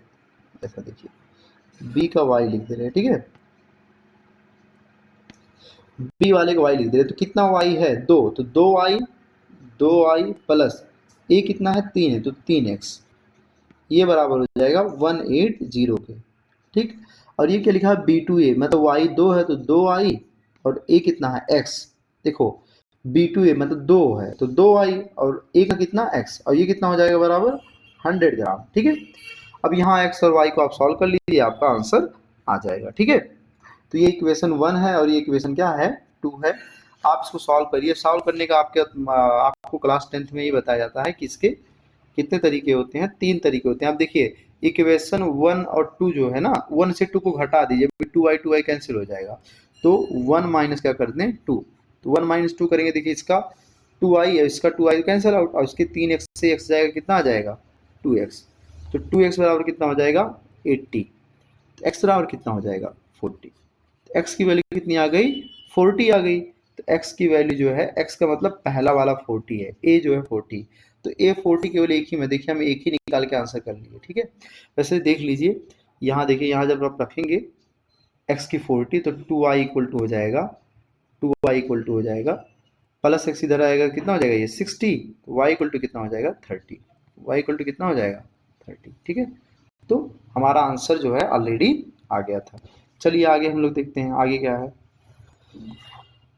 ऐसा देखिए, b का y लिख दे रहे, ठीक है, b वाले का y लिख दे रहे। तो कितना y है? 2, तो 2y प्लस a कितना है? 3 है, तो 3x, ये बराबर हो जाएगा 180 के। ठीक, और ये क्या लिखा है? B2A, मतलब y 2 है तो 2y, और a कितना है? x। देखो B2A मतलब 2 है तो 2y, और a का कितना? x, और ये कितना हो जाएगा? बराबर 100 ग्राम। ठीक है, अब यहाँ x और y को आप सॉल्व कर लीजिए, आपका आंसर आ जाएगा। ठीक है, तो ये इक्वेशन 1 है और ये इक्वेशन क्या है? 2 है। आप इसको सॉल्व करिए। सॉल्व करने का आपको क्लास 10th में ही बताया जाता है कि इसके कितने तरीके होते हैं? 3 तरीके होते हैं। आप देखिए इक्वेशन 1 और 2 जो है ना, 1 से 2 को घटा दीजिए, 2y कैंसिल हो जाएगा, तो 1 माइनस क्या कर दें? 2, तो 1 माइनस 2 करेंगे, देखिए इसका 2y है, इसका 2y कैंसिल आउट, और इसके 3x से x जाएगा, कितना आ जाएगा? 2x। तो 2x बराबर कितना हो जाएगा? 80। x बराबर कितना हो जाएगा? 40। x की वैल्यू कितनी आ गई? 40 आ गई। तो x की वैल्यू जो है, x का मतलब पहला वाला 40 है, a जो है 40, तो a 40 केवल एक ही में, देखिए हम एक ही निकाल के आंसर कर लिए। ठीक है, वैसे देख लीजिए, यहाँ देखिए, यहाँ जब आप रखेंगे x की 40, तो 2y इक्वल टू हो जाएगा, 2y इक्वल टू हो जाएगा, प्लस x इधर आएगा, कितना हो जाएगा? ये 60, तो y इक्वल टू कितना हो जाएगा? 30, y इक्वल टू कितना हो जाएगा? 30। ठीक है, तो हमारा आंसर जो है ऑलरेडी आ गया था। चलिए आगे हम लोग देखते हैं, आगे क्या है।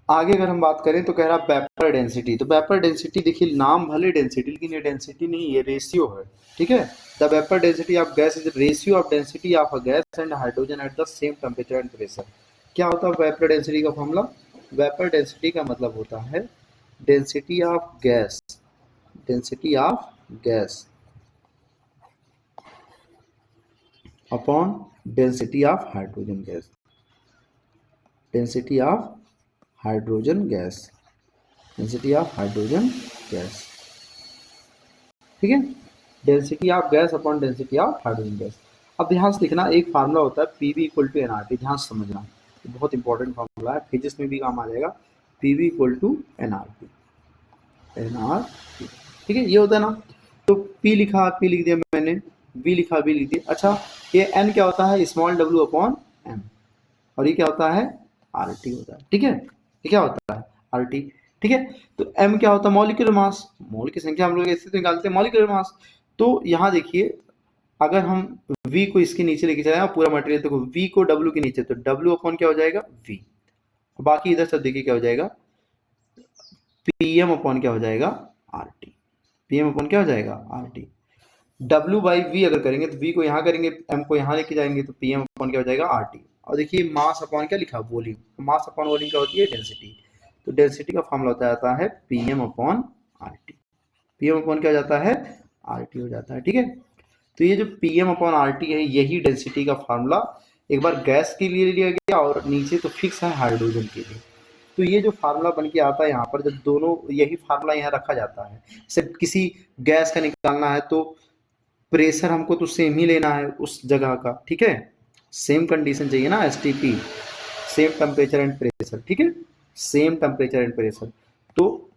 आगे अगर हम बात करें तो कह रहा वेपर डेंसिटी। तो वेपर डेंसिटी देखिए, नाम भले डेंसिटी, लेकिन ये डेंसिटी नहीं, ये रेशियो है। ठीक है, the vapour density of gas is ratio of density of a gas and hydrogen at the same temperature and pressure. क्या होता है वेपर डेंसिटी का फॉर्मूला? वेपर डेंसिटी का मतलब होता है density of gas, density of gas upon density of hydrogen gas, density of hydrogen gas, density of hydrogen gas. ठीक है, density of gas upon density of hydrogen gas. अब ध्यान से देखना, एक फार्मूला होता है पीवी इक्वल टू एनआरटी, ध्यान से समझना, ये बहुत इंपॉर्टेंट फार्मूला है, फिजिक्स में भी काम आ जाएगा। PV equal to nRT, nRT, ठीक है, ये होता है ना। तो पी लिखा, पी लिख दिया मैंने, वी लिखा, वी लिख दिया। अच्छा, ये एन क्या होता है? स्मॉल डब्ल्यू अपॉन एम, और ये क्या होता है? आर टी होता है। ठीक है, ये क्या होता है? R T. ठीक है, तो एम क्या होता है? मॉलिक्यूलर मास, मोल की संख्या हम लोग ऐसे तो निकालते हैं, मॉलिक्यूलर मास। तो यहाँ देखिए, अगर हम v को इसके नीचे लेके चले पूरा मटेरियल, देखो v को w के नीचे, तो w अपॉन क्या हो जाएगा? v। बाकी इधर सब देखिए क्या हो जाएगा? pm अपॉन क्या हो जाएगा? rt। pm अपॉन क्या हो जाएगा? rt। w बाई v अगर करेंगे तो v को यहाँ करेंगे, m को यहाँ लेके जाएंगे, तो pm अपॉन क्या हो जाएगा? rt। और देखिए मास अपॉन क्या लिखा? वॉल्यूम। तो मास अपॉन वॉल्यूम क्या होती है? डेंसिटी। तो डेंसिटी का फॉर्मूला होता जाता है pm upon rt। pm upon क्या हो जाता है? rt हो जाता है। ठीक है, तो ये जो Pm/RT है यही डेंसिटी का फार्मूला एक बार गैस के लिए लिया गया और नीचे तो फिक्स है हाइड्रोजन के लिए। तो ये जो फार्मूला बन के आता है यहाँ पर, जब दोनों यही फार्मूला यहाँ रखा जाता है, सिर्फ किसी गैस का निकालना है तो प्रेशर हमको तो सेम ही लेना है उस जगह का, ठीक है, सेम कंडीशन चाहिए ना, STP, same temperature and pressure, ठीक है, सेम टेम्परेचर एंड प्रेशर। तो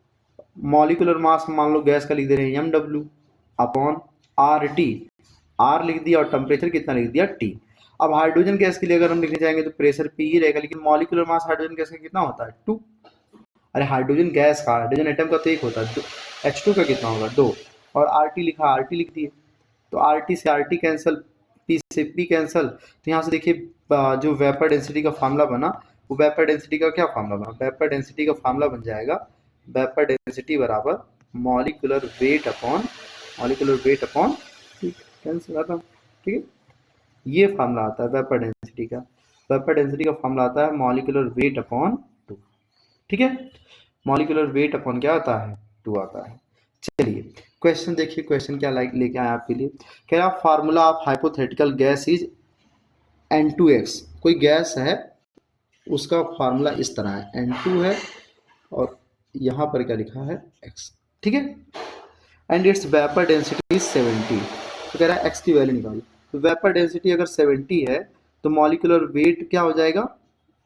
मॉलिक्यूलर मास मान लो गैस का लिख दे रहे हैं MW अपॉन RT, R लिख दिया और टेम्परेचर कितना लिख दिया T। अब हाइड्रोजन गैस के लिए अगर हम लिखने जाएंगे तो प्रेशर P ही रहेगा, लेकिन मॉलिक्यूलर मास हाइड्रोजन गैस का कितना होता है 2। अरे हाइड्रोजन गैस का, हाइड्रोजन एटम का तो एक होता है, H2 का कितना होगा 2, और RT लिखा, RT लिख दिए, तो RT से RT कैंसिल, P से P कैंसिल। तो यहाँ से देखिए जो वेपर डेंसिटी का फार्मूला बना, वो वेपर डेंसिटी का क्या फार्मूला बना, वेपर डेंसिटी का फार्मूला बन जाएगा वेपर डेंसिटी बराबर मॉलिक्यूलर वेट अपॉन कैंसिल आता, ठीक है, ये फार्मूला आता है वेपर डेंसिटी का। वेपर डेंसिटी का फार्मूला आता है मॉलिक्यूलर वेट अपॉन 2, ठीक है, मॉलिक्यूलर वेट अपॉन क्या आता है 2 आता है। चलिए क्वेश्चन देखिए, क्वेश्चन क्या लेके आया आपके लिए, कह रहा formula of hypothetical gas is N2X। कोई गैस है उसका फार्मूला इस तरह है, N2 है और यहाँ पर क्या लिखा है X, ठीक है, and it's vapour density is 70। तो कह रहा है X की वैल्यू निकालो। तो वेपर डेंसिटी अगर 70 है तो मॉलिक्यूलर वेट क्या हो जाएगा,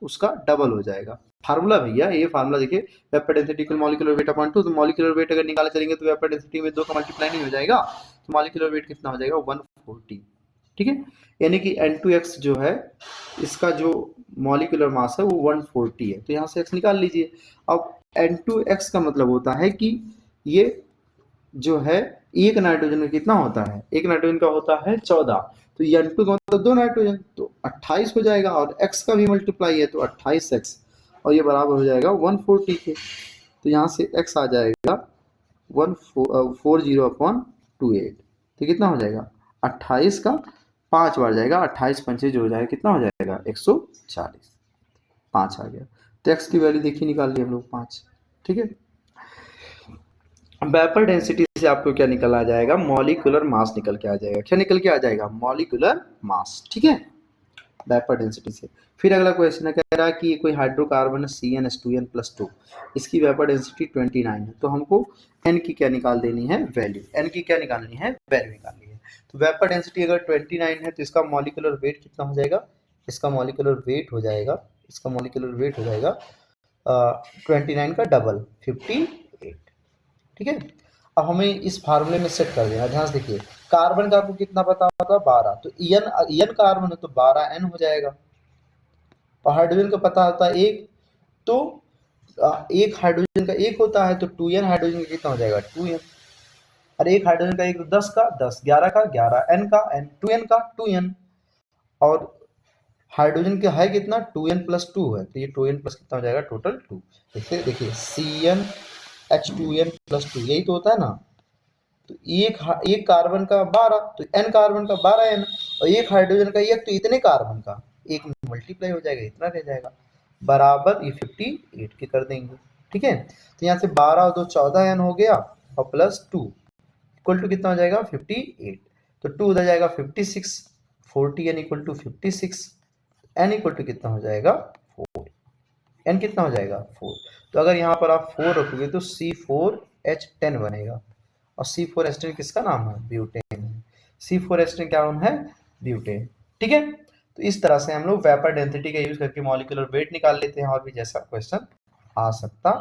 उसका डबल हो जाएगा। फार्मूला भैया, ये फार्मूला देखिए, vapour density equal molecular weight upon 2, तो मॉलिक्यूलर वेट अगर निकाले चलेंगे तो वेपर डेंसिटी में 2 का मल्टीप्लाई नहीं हो जाएगा, तो मॉलिक्यूलर वेट कितना हो जाएगा 140, ठीक है, यानी कि N2X जो है इसका जो मॉलिक्यूलर मास है वो 140 है, तो यहाँ से X निकाल लीजिए। अब N2X का मतलब होता है कि ये जो है एक नाइट्रोजन का कितना होता है, एक नाइट्रोजन का होता है 14, तो N2 का मतलब 2 नाइट्रोजन, तो 28 हो जाएगा, और X का भी मल्टीप्लाई है तो 28X, और ये बराबर हो जाएगा 140 के। तो यहाँ से X आ जाएगा 140/28, तो कितना हो जाएगा 28 का 5 बार जाएगा, 28 पंचे जो हो जाएगा कितना हो जाएगा 140, 5 आ गया। तो X की वैल्यू देखिए निकाल ली हम लोग 5, ठीक है। वेपर डेंसिटी से आपको क्या निकल आ जाएगा, मॉलिक्यूलर मास निकल के आ जाएगा, क्या निकल के आ जाएगा मॉलिक्यूलर मास, ठीक है, वेपर डेंसिटी से। फिर अगला क्वेश्चन है, कह रहा है कि कोई हाइड्रोकार्बन है CnH2n+2, इसकी वेपर डेंसिटी 29 है, तो हमको n की क्या निकाल देनी है वैल्यू, n की क्या निकालनी है वैल्यू निकालनी है। तो वेपर डेंसिटी अगर 29 है तो इसका मॉलिक्यूलर वेट कितना हो जाएगा, इसका मॉलिक्यूलर वेट हो जाएगा, इसका मॉलिक्यूलर वेट हो जाएगा 29 का डबल 58, ठीक है। अब हमें इस फार्मूले में सेट कर देना, ध्यान से देखिए, कार्बन का आपको कितना पता होगा 12, तो एन कार्बन है तो 12n हो जाएगा, और हाइड्रोजन का पता होता है 1, तो एक हाइड्रोजन का 1 होता है, तो 2n हाइड्रोजन का कितना हो जाएगा 2n, और एक हाइड्रोजन का 1 तो 10 का 10, 11 का 11, n का n, 2n का 2n, और हाइड्रोजन का है कितना 2n+2 है, तो ये 2n प्लस कितना हो जाएगा टोटल 2। देखिए CnH2n+2 यही तो होता है ना, तो एक कार्बन का 12, तो n कार्बन का 12n, और एक हाइड्रोजन का 1, तो इतने कार्बन का एक मल्टीप्लाई हो जाएगा, इतना रह जाएगा, बराबर ये 58 के कर देंगे, ठीक है। तो यहाँ से 12 और 2 14n हो गया, और प्लस 2 इक्वल टू कितना हो जाएगा 58, तो 2 उधर जाएगा 56, 40n equal to 56, n equal to कितना हो जाएगा 4, n कितना हो जाएगा 4। तो अगर यहाँ पर आप 4 रखोगे तो C4H10 बनेगा, और C4H10 किसका नाम है ब्यूटेन है, C4H10 क्या नाम है ब्यूटेन, ठीक है। तो इस तरह से हम लोग वेपर डेंसिटी का यूज करके मॉलिक्यूलर वेट निकाल लेते हैं, और भी जैसा क्वेश्चन आ सकता है।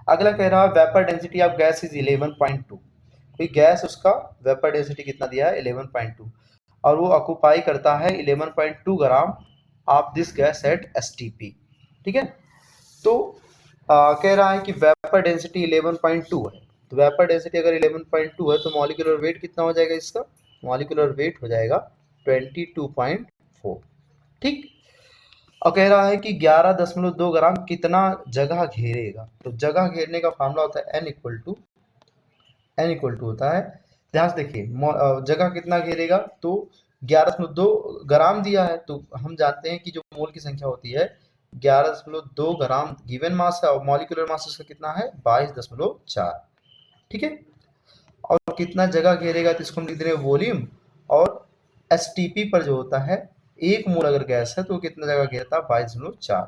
अगला कह रहा है vapour density of gas is 11.2, कोई गैस उसका वेपर डेंसिटी कितना दिया है 11.2, और वो ऑक्यूपाई करता है 11.2 gram of this gas at STP, ठीक है। तो कह रहा है कि वेपर डेंसिटी 11.2 है, तो वेपर डेंसिटी अगर 11.2 है तो मॉलिक्यूलर वेट कितना हो जाएगा इसका, मॉलिक्यूलर वेट हो जाएगा 22.4, ठीक। और कह रहा है कि 11.2 ग्राम कितना जगह घेरेगा, तो जगह घेरने का फार्मूला होता है n इक्वल टू होता है, ध्यान से देखिए जगह कितना घेरेगा, तो 11.2 ग्राम दिया है, तो हम जानते हैं कि जो मोल की संख्या होती है 11.2 ग्राम गिवन मास है, और मॉलिक्यूलर मास इसका कितना है 22.4, ठीक है। और कितना जगह घेरेगा तो इसको हम लिख दे रहे हैं वॉल्यूम, और एसटीपी पर जो होता है 1 मोल अगर गैस है तो कितना जगह घेरता है 22.4।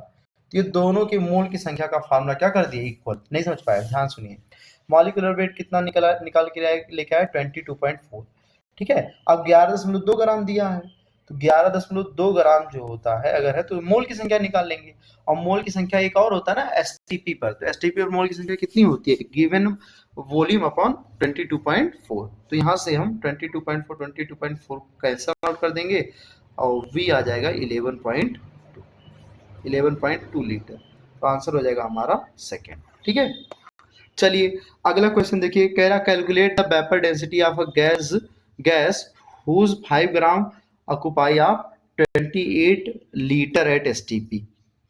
तो ये दोनों के मोल की संख्या का फार्मूला क्या कर दिया इक्वल। नहीं समझ पाया, ध्यान सुनिए। मॉलिक्यूलर वेट कितना निकाल के लेके आया 22.4। ठीक है, अब 11.2 ग्राम दिया है तो 11.2 ग्राम जो होता है अगर है तो मोल की संख्या निकाल लेंगे। और मोल की संख्या एक और होता है ना एसटीपी पर, तो एसटीपी पर मोल की संख्या कितनी होती है गिवन वॉल्यूम अपॉन 22.4। तो यहाँ से हम 22.4 कैंसल आउट कर देंगे और V आ जाएगा 11.2 लीटर। तो आंसर हो जाएगा हमारा सेकेंड। ठीक है, चलिए अगला क्वेश्चन देखिए, कह रहा calculate the vapour density of a gas whose 5 gram occupy of 28 litre at STP.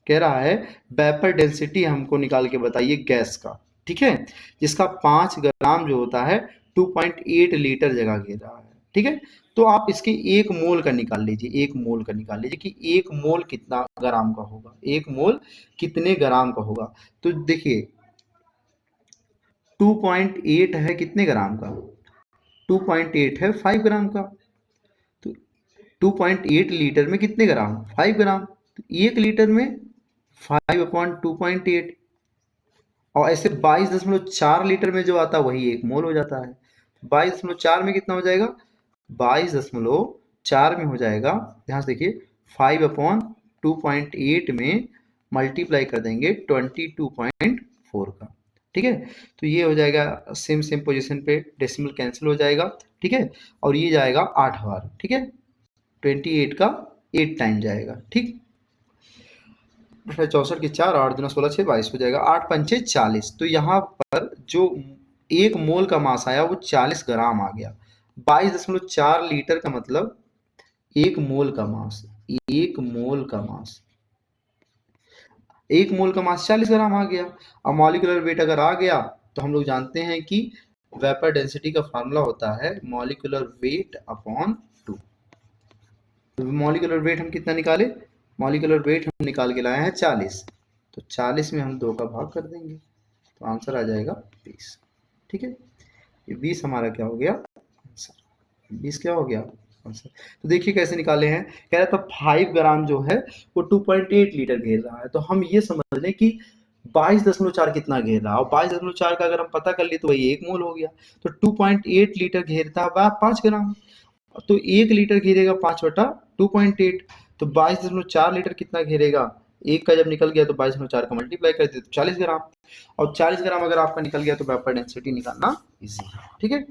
कह रहा है वेपर डेंसिटी हमको निकाल के बताइए गैस का, ठीक है, जिसका 5 ग्राम जो होता है 2.8 लीटर जगह घेर रहा है। ठीक है, तो आप इसके 1 मोल का निकाल लीजिए, 1 मोल का निकाल लीजिए कि 1 मोल कितना ग्राम का होगा, 1 मोल कितने ग्राम का होगा। तो देखिए 2.8 है कितने ग्राम का, 2.8 है 5 ग्राम का। तो 2.8 लीटर में कितने ग्राम 5 ग्राम, तो 1 लीटर में 5/2.8 और ऐसे 22.4 लीटर में जो आता है वही 1 मोल हो जाता है। 22.4 में कितना हो जाएगा, 22.4 में हो जाएगा, ध्यान से देखिए 5/2.8 में मल्टीप्लाई कर देंगे 22.4 का। ठीक है, तो ये हो जाएगा सेम पोजीशन पे डेसिमल कैंसिल हो जाएगा। ठीक है, और ये जाएगा 8 बार। ठीक है, 28 का 8 टाइम जाएगा। ठीक, 64 की 4, 8 दूना 16, 6 22 हो जाएगा, 8 पंचे 40। तो यहाँ पर जो 1 मोल का मास आया वो 40 ग्राम आ गया। 22.4 लीटर का मतलब 1 मोल का मास, 1 मोल का मास, 1 मोल का मास 40 ग्राम आ गया। अब मॉलिक्यूलर वेट अगर आ गया तो हम लोग जानते हैं कि वेपर डेंसिटी का फार्मूला होता है मॉलिक्यूलर वेट अपॉन 2। तो मॉलिक्यूलर वेट हम कितना निकाले, मॉलिक्यूलर वेट हम निकाल के लाए हैं 40, तो 40 में हम 2 का भाग कर देंगे तो आंसर आ जाएगा 20। ठीक है, ये 20 हमारा क्या हो गया आंसर, 20 क्या हो गया आंसर। तो देखिए कैसे निकाले हैं, कह रहा था 5 ग्राम जो है वो 2.8 लीटर घेर रहा है, तो हम ये समझ लें कि 22.4 कितना घेर रहा है, और 22.4 का अगर हम पता कर लिए तो वही 1 मोल हो गया। तो 2.8 लीटर घेरता है 5 ग्राम, तो 1 लीटर घेरेगा 5/2.8, तो 22.4 लीटर कितना घेरेगा, 1 का जब निकल गया तो 22.4 का मल्टीप्लाई कर दिया तो 40 ग्राम, और 40 ग्राम अगर आपका निकल गया तो वेपर डेंसिटी निकालना इजी है। ठीक है,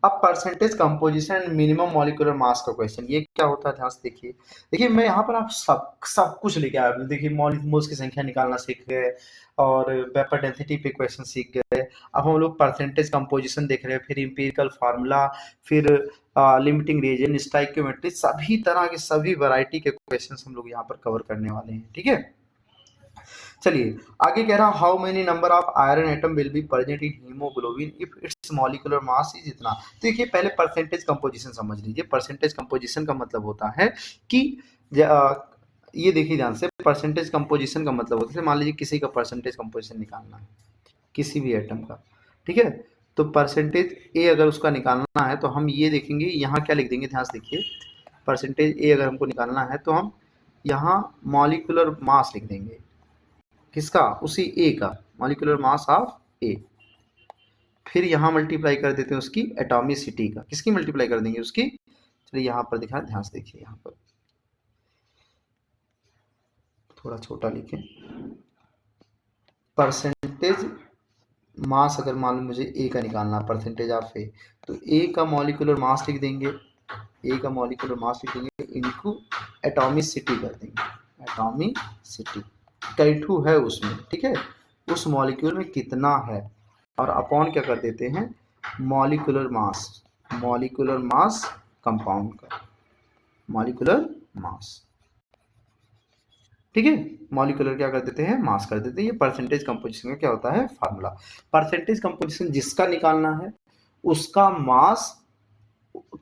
अब percentage composition and minimum molecular mass का क्वेश्चन, ये क्या होता है ध्यान से देखिए। देखिए मैं यहाँ पर आप सब कुछ लेके आया हूँ। देखिए मोल्स की संख्या निकालना सीख गए और वेपर डेंसिटी पे क्वेश्चन सीख गए। अब हम लोग परसेंटेज कंपोजिशन देख रहे हैं, फिर इंपीरिकल फार्मूला, फिर लिमिटिंग रीजन, स्टोइकियोमेट्री, सभी तरह के सभी वैरायटी के क्वेश्चन हम लोग यहाँ पर कवर करने वाले हैं। ठीक है, चलिए आगे कह रहा how many number of iron atom will be present in haemoglobin if it's molecular mass is इतना। तो देखिए पहले परसेंटेज कंपोजिशन समझ लीजिए। परसेंटेज कंपोजिशन का मतलब होता है कि ये देखिए ध्यान से, परसेंटेज कंपोजिशन का मतलब होता है, मान लीजिए किसी का परसेंटेज कंपोजिशन निकालना है किसी भी एटम का, ठीक है, तो परसेंटेज ए अगर उसका निकालना है तो हम ये देखेंगे, यहाँ क्या लिख देंगे, ध्यान से देखिए, परसेंटेज ए अगर हमको निकालना है तो हम यहाँ मॉलिक्यूलर मास लिख देंगे, किसका, उसी ए का, मॉलिक्यूलर मास ऑफ ए। फिर यहाँ मल्टीप्लाई कर देते हैं उसकी एटॉमिसिटी का, किसकी मल्टीप्लाई कर देंगे उसकी, चलिए यहाँ पर दिखा, ध्यान से देखिए, यहाँ पर थोड़ा छोटा लिखें, परसेंटेज मास अगर मान लो मुझे ए का निकालना, परसेंटेज ऑफ ए, तो ए का मॉलिक्यूलर मास लिख देंगे, ए का मॉलिक्यूलर मास लिख देंगे इनटू एटॉमिसिटी कर देंगे, एटॉमिसिटी कैटू है उसमें, ठीक है, उस मॉलिक्यूल में कितना है, और अपॉन क्या कर देते हैं molecular mass, molecular mass compound का, मॉलिक्यूलर मास, ठीक है, मॉलिक्यूलर क्या कर देते हैं मास कर देते हैं। ये परसेंटेज कंपोजिशन का क्या होता है फार्मूला। परसेंटेज कंपोजिशन जिसका निकालना है उसका मास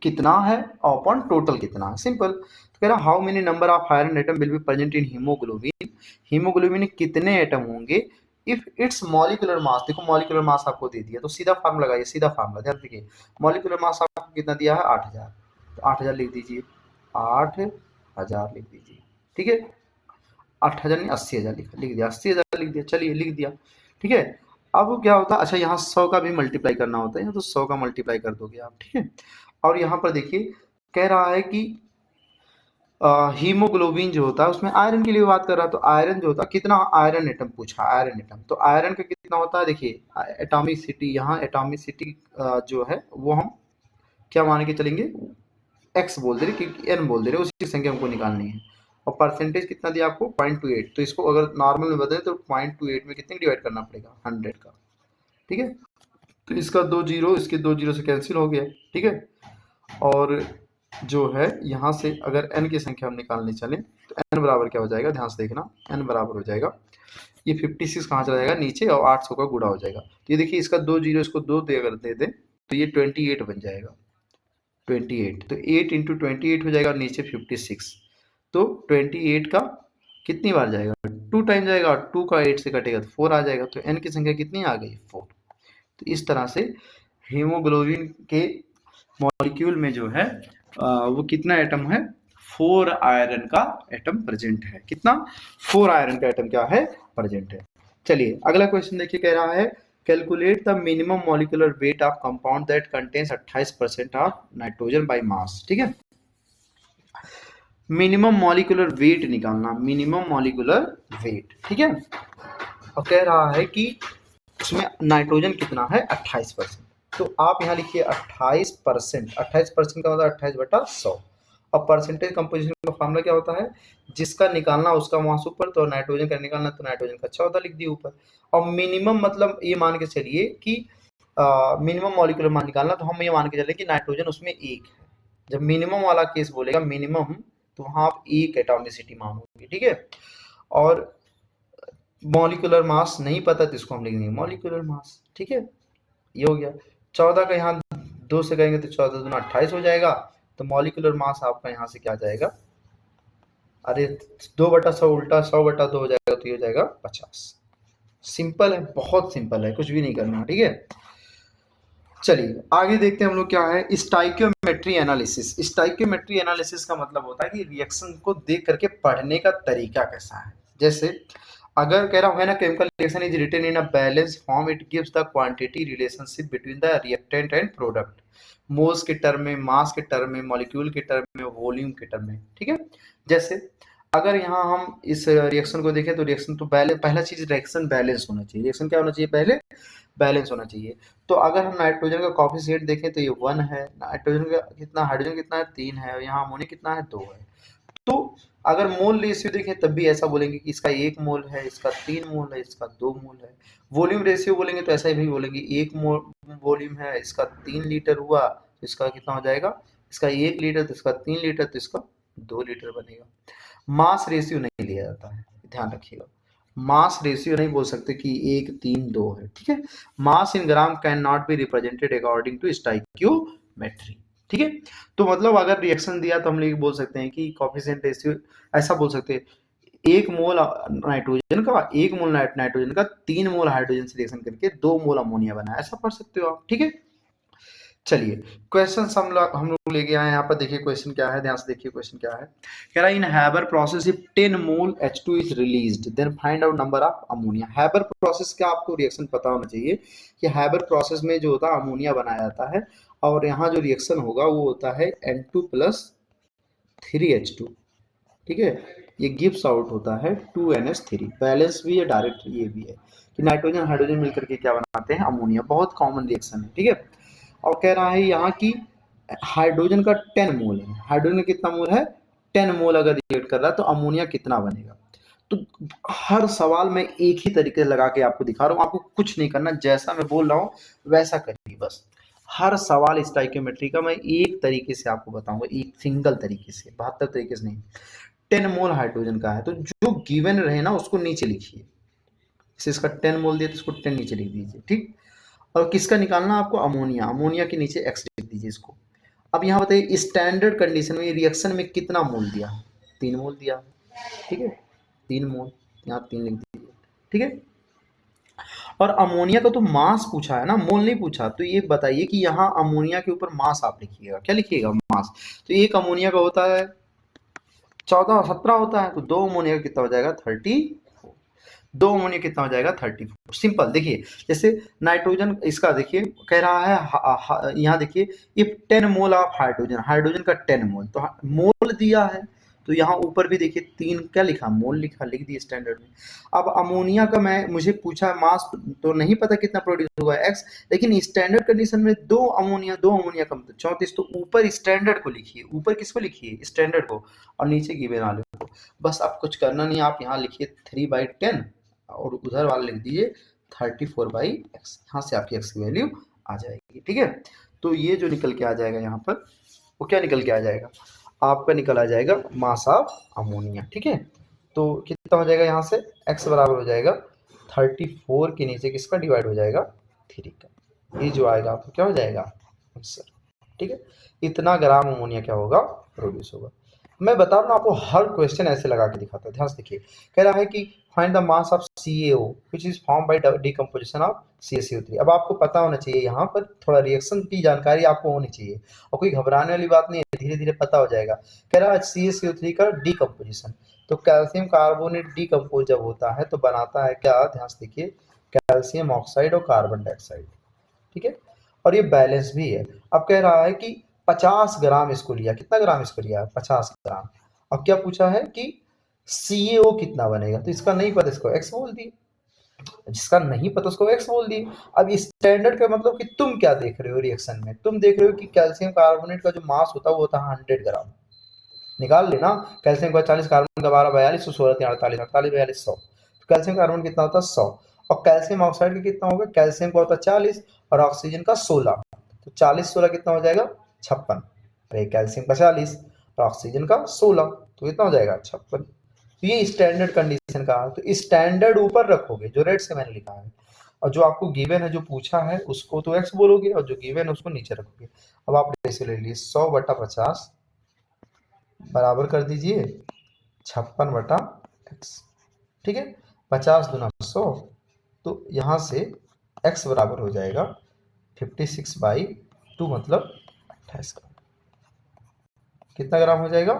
कितना है अपॉन टोटल कितना है, सिंपल। तो कह रहा how many number of iron atom will be present in haemoglobin, haemoglobin में कितने एटम होंगे इफ इट्स मॉलिक्यूलर मास, देखो मॉलिक्यूलर मास आपको दे दिया तो सीधा फार्मूला लगाइए, सीधा फार्मूला ध्यान रखिए, मॉलिक्यूलर मास आपको कितना दिया है 8000, तो 8000 लिख दीजिए, 8000 लिख दीजिए, ठीक है। 8000 नहीं 80,000 लिख दिया, 80,000 लिख दिया, चलिए लिख दिया, ठीक है। अब क्या होता है, अच्छा यहाँ 100 का भी मल्टीप्लाई करना होता है, तो 100 का मल्टीप्लाई कर दोगे आप, ठीक है। और यहाँ पर देखिए कह रहा है कि हीमोग्लोबिन जो होता है उसमें आयरन के लिए बात कर रहा है, तो आयरन जो होता है कितना आयरन एटम पूछा, आयरन एटम, तो आयरन का कितना होता है, देखिए एटॉमिसिटी, यहाँ एटॉमिसिटी जो है वो हम क्या मान के चलेंगे, एक्स बोल दे रहे क्योंकि एन बोल दे रहे, उसकी संख्या हमको निकालनी है। और परसेंटेज कितना दिया आपको 0.28, तो इसको अगर नॉर्मल में बदले तो 0.28 में कितने डिवाइड करना पड़ेगा 100 का, ठीक है। तो इसका 2 जीरो इसके 2 जीरो से कैंसिल हो गया, ठीक है। और जो है यहाँ से अगर n की संख्या हम निकालने चले तो n बराबर क्या हो जाएगा, ध्यान से देखना, n बराबर हो जाएगा ये 56 कहाँ चला जाएगा नीचे और 800 का गुणा हो जाएगा। तो ये देखिए इसका 2 जीरो इसको 2 दे अगर दे दे तो ये 28 बन जाएगा, 28, तो 8 इंटू 28 हो जाएगा और नीचे 56, तो 28 का कितनी बार जाएगा, 2 टाइम जाएगा, 2 का 8 से कटेगा तो 4 आ जाएगा, तो n की संख्या कितनी आ गई 4। तो इस तरह से हीमोग्लोबिन के मॉलिक्यूल में जो है वो कितना एटम है, 4 आयरन का एटम प्रेजेंट है, कितना 4 आयरन का एटम क्या है प्रेजेंट है। चलिए अगला क्वेश्चन देखिए, कह रहा है calculate the minimum molecular weight of compound that contains 28% of nitrogen by mass, ठीक है। मिनिमम मॉलिक्यूलर वेट निकालना, मिनिमम मॉलिक्यूलर वेट, ठीक है। और कह रहा है कि उसमें नाइट्रोजन कितना है 28%, तो आप यहाँ लिखिए 28%, 28% का मतलब 28/100, और परसेंटेज कंपोजिशन का फॉर्मूला क्या होता है, जिसका निकालना उसका मास ऊपर, तो नाइट्रोजन का निकालना तो नाइट्रोजन का 14 लिख दिए ऊपर। और मिनिमम मतलब ये मान के चलिए कि मिनिमम मॉलिक्यूलर मान निकालना, तो हम ये मान के चले कि नाइट्रोजन उसमें एक है। जब मिनिमम वाला केस बोलेगा मिनिमम, तो वहाँ आप एक एटॉमिसिटी मानोगे, ठीक है। और मॉलिक्यूलर मास नहीं पता तो इसको हम लिख देंगे मॉलिक्यूलर मास, ठीक है। ये हो गया 14 का, यहाँ 2 से कहेंगे तो 14 दूना 28 हो जाएगा, तो मॉलिक्यूलर मास आपका यहाँ से क्या जाएगा, अरे 2/100 उल्टा 100/2 हो जाएगा, तो ये हो जाएगा 50। सिंपल है, बहुत सिंपल है, कुछ भी नहीं करना, ठीक है। चलिए आगे देखते हैं हम लोग क्या है स्टाइकियोमेट्री एनालिसिस। स्टाइकियोमेट्री एनालिसिस का मतलब होता है कि रिएक्शन को देख करके पढ़ने का तरीका कैसा है। जैसे अगर कह रहा हूँ ना chemical reaction is written in a balance form, it gives the quantity relationship between the reactant and product, moles के टर्म में, मास के टर्म में, मॉलिक्यूल के टर्म में, वॉल्यूम के टर्म में, ठीक है। जैसे अगर यहाँ हम इस रिएक्शन को देखें तो रिएक्शन तो पहला चीज रिएक्शन बैलेंस होना चाहिए, रिएक्शन क्या होना चाहिए, पहले बैलेंस होना चाहिए। तो अगर हम नाइट्रोजन का कॉफिशिएंट देखें तो ये 1 है, नाइट्रोजन का कितना, हाइड्रोजन कितना है 3 है, और यहाँ अमोनिया कितना है 2 है। तो अगर मोल रेशियो देखें तब भी ऐसा बोलेंगे कि इसका 1 मोल है, इसका 3 मोल है, इसका 2 मोल है। वॉल्यूम रेशियो बोलेंगे तो ऐसा ही बोलेंगे 1 मोल वॉल्यूम है, इसका 3 लीटर हुआ तो इसका कितना हो जाएगा, इसका 1 लीटर तो इसका 3 लीटर तो इसका 2 लीटर बनेगा। मास रेशियो नहीं लिया जाता है, ध्यान रखिएगा, मास रेशियो नहीं बोल सकते कि 1 3 2 है, ठीक है। Mass in gram can not be represented according to stoichiometry, ठीक है। तो मतलब अगर रिएक्शन दिया तो हम लोग बोल सकते हैं कि कोएफिशिएंट रेशियो ऐसा बोल सकते हैं 1 मोल नाइट्रोजन का, 1 मोल नाइट्रोजन का 3 मोल हाइड्रोजन से रिएक्शन करके 2 मोल अमोनिया बना, ऐसा पढ़ सकते हो आप, ठीक है। चलिए क्वेश्चन हम लोग लेके आए यहाँ पर, देखिए क्वेश्चन क्या है, ध्यान से देखिए क्वेश्चन क्या है। कह रहा है in Haber process if 10 mole H2 is released then find out number of ammonia. Haber process का आपको रिएक्शन पता होना चाहिए कि हैबर प्रोसेस में जो होता है अमोनिया बनाया जाता है, और यहाँ जो रिएक्शन होगा वो होता है N2 + 3H2, ठीक है। ये गिव्स आउट होता है 2NH3, बैलेंस भी है, डायरेक्ट ये भी है कि नाइट्रोजन हाइड्रोजन मिलकर के क्या बनाते हैं अमोनिया, बहुत कॉमन रिएक्शन है, ठीक है। और कह रहा है यहाँ की हाइड्रोजन का 10 मोल है, हाइड्रोजन का कितना मोल है 10 मोल अगर रिएक्ट कर रहा है तो अमोनिया कितना बनेगा। तो हर सवाल में एक ही तरीके से लगा के आपको दिखा रहा हूँ, आपको कुछ नहीं करना, जैसा मैं बोल रहा हूँ वैसा करिए बस। हर सवाल स्टाइकियोमेट्री का मैं एक तरीके से आपको बताऊंगा, एक सिंगल तरीके से, 72 तरीके से नहीं। 10 मोल हाइड्रोजन का है तो जो गिवन रहे ना उसको नीचे लिखिए, जैसे इसका 10 मोल दिया तो इसको 10 नीचे लिख दीजिए, ठीक। और किसका निकालना आपको, अमोनिया, अमोनिया के नीचे एक्स लिख दीजिए इसको। अब यहाँ बताइए स्टैंडर्ड कंडीशन में रिएक्शन में कितना मोल दिया, 3 मोल दिया, ठीक है, 3 मोल, यहाँ 3 लिख दीजिए, ठीक है। और अमोनिया का तो मास पूछा है ना, मोल नहीं पूछा। तो ये बताइए कि यहाँ अमोनिया के ऊपर मास आप लिखिएगा, क्या लिखिएगा, मास। तो एक अमोनिया का होता है 17 होता है, तो 2 अमोनिया का कितना हो जाएगा 30, 2 अमोनिया कितना हो जाएगा 34। सिंपल। देखिए जैसे नाइट्रोजन इसका देखिए कह रहा है यहाँ देखिए if 10 mole of hydrogen, hydrogen का 10 मोल, तो मोल दिया है, तो यहाँ ऊपर भी देखिए 3 क्या लिखा, मोल लिखा, लिख दिए स्टैंडर्ड में। अब अमोनिया का मुझे पूछा मास, तो नहीं पता कितना प्रोड्यूस हुआ है x, लेकिन स्टैंडर्ड कंडीशन में 2 अमोनिया कम, तो 34। तो ऊपर स्टैंडर्ड को लिखिए, ऊपर किसको लिखिए, स्टैंडर्ड को, और नीचे गिवन वाले को। बस आप कुछ करना नहीं, आप यहाँ लिखिए 3/10 और उधर वाला लिख दीजिए 34/x, यहाँ से आपकी x की वैल्यू आ जाएगी। ठीक है, तो ये जो निकल के आ जाएगा यहाँ पर, वो क्या निकल के आ जाएगा, आपका निकल आ जाएगा मास ऑफ अमोनिया। ठीक है, तो कितना हो जाएगा यहाँ से, x बराबर हो जाएगा 34 के नीचे किसका डिवाइड हो जाएगा 3 का, ये जो आएगा आपको क्या हो जाएगा आंसर। ठीक है, इतना ग्राम अमोनिया क्या होगा, प्रोड्यूस होगा। मैं बता रहा हूँ आपको, हर क्वेश्चन ऐसे लगा के दिखाता है, ध्यान से देखिए। कह रहा है कि find the mass of CaO which is form by decomposition of CaCO3। अब आपको पता होना चाहिए, यहाँ पर थोड़ा रिएक्शन की जानकारी आपको होनी चाहिए, और कोई घबराने वाली बात नहीं है, धीरे धीरे पता हो जाएगा। कह रहा है CaCO3 का डिकम्पोजिशन, तो कैल्शियम कार्बोनेट डिकम्पोज जब होता है तो बनाता है क्या, ध्यान से देखिए, कैल्शियम ऑक्साइड और कार्बन डाइऑक्साइड। ठीक है, और ये बैलेंस भी है। अब कह रहा है कि 50 ग्राम इसको लिया, कितना ग्राम इसको लिया, 50 ग्राम। अब क्या पूछा है कि CaO कितना बनेगा, तो इसका नहीं पता, इसको x बोल दिए, जिसका नहीं पता उसको x बोल दिए। अब स्टैंडर्ड का मतलब कि तुम क्या देख रहे हो रिएक्शन में, तुम देख रहे हो कि कैल्शियम कार्बोनेट का जो मास होता है वो होता है 100 ग्राम, निकाल लेना। कैल्शियम का 40, कार्बन का 12, 42, 16, 48, 48, 42, 100। तो कैल्शियम कार्बन कितना होता है 100, और कैल्शियम ऑक्साइड का कितना होगा, कैल्शियम का होता है 40 और ऑक्सीजन का 16, तो 40 16 कितना हो जाएगा 56। अरे कैल्शियम का 40 और ऑक्सीजन का 16, तो कितना हो जाएगा 56। तो ये स्टैंडर्ड कंडीशन का, तो स्टैंडर्ड ऊपर रखोगे जो रेड से मैंने लिखा है, और जो आपको गिवन है जो पूछा है उसको तो x बोलोगे, और जो गिवन है उसको नीचे रखोगे। अब आप ऐसे ले लीजिए 100/50 बराबर कर दीजिए 56/x। ठीक है, 50 दूना 100, तो यहाँ से x बराबर हो जाएगा 56/2, मतलब 28 ग्राम। कितना ग्राम हो जाएगा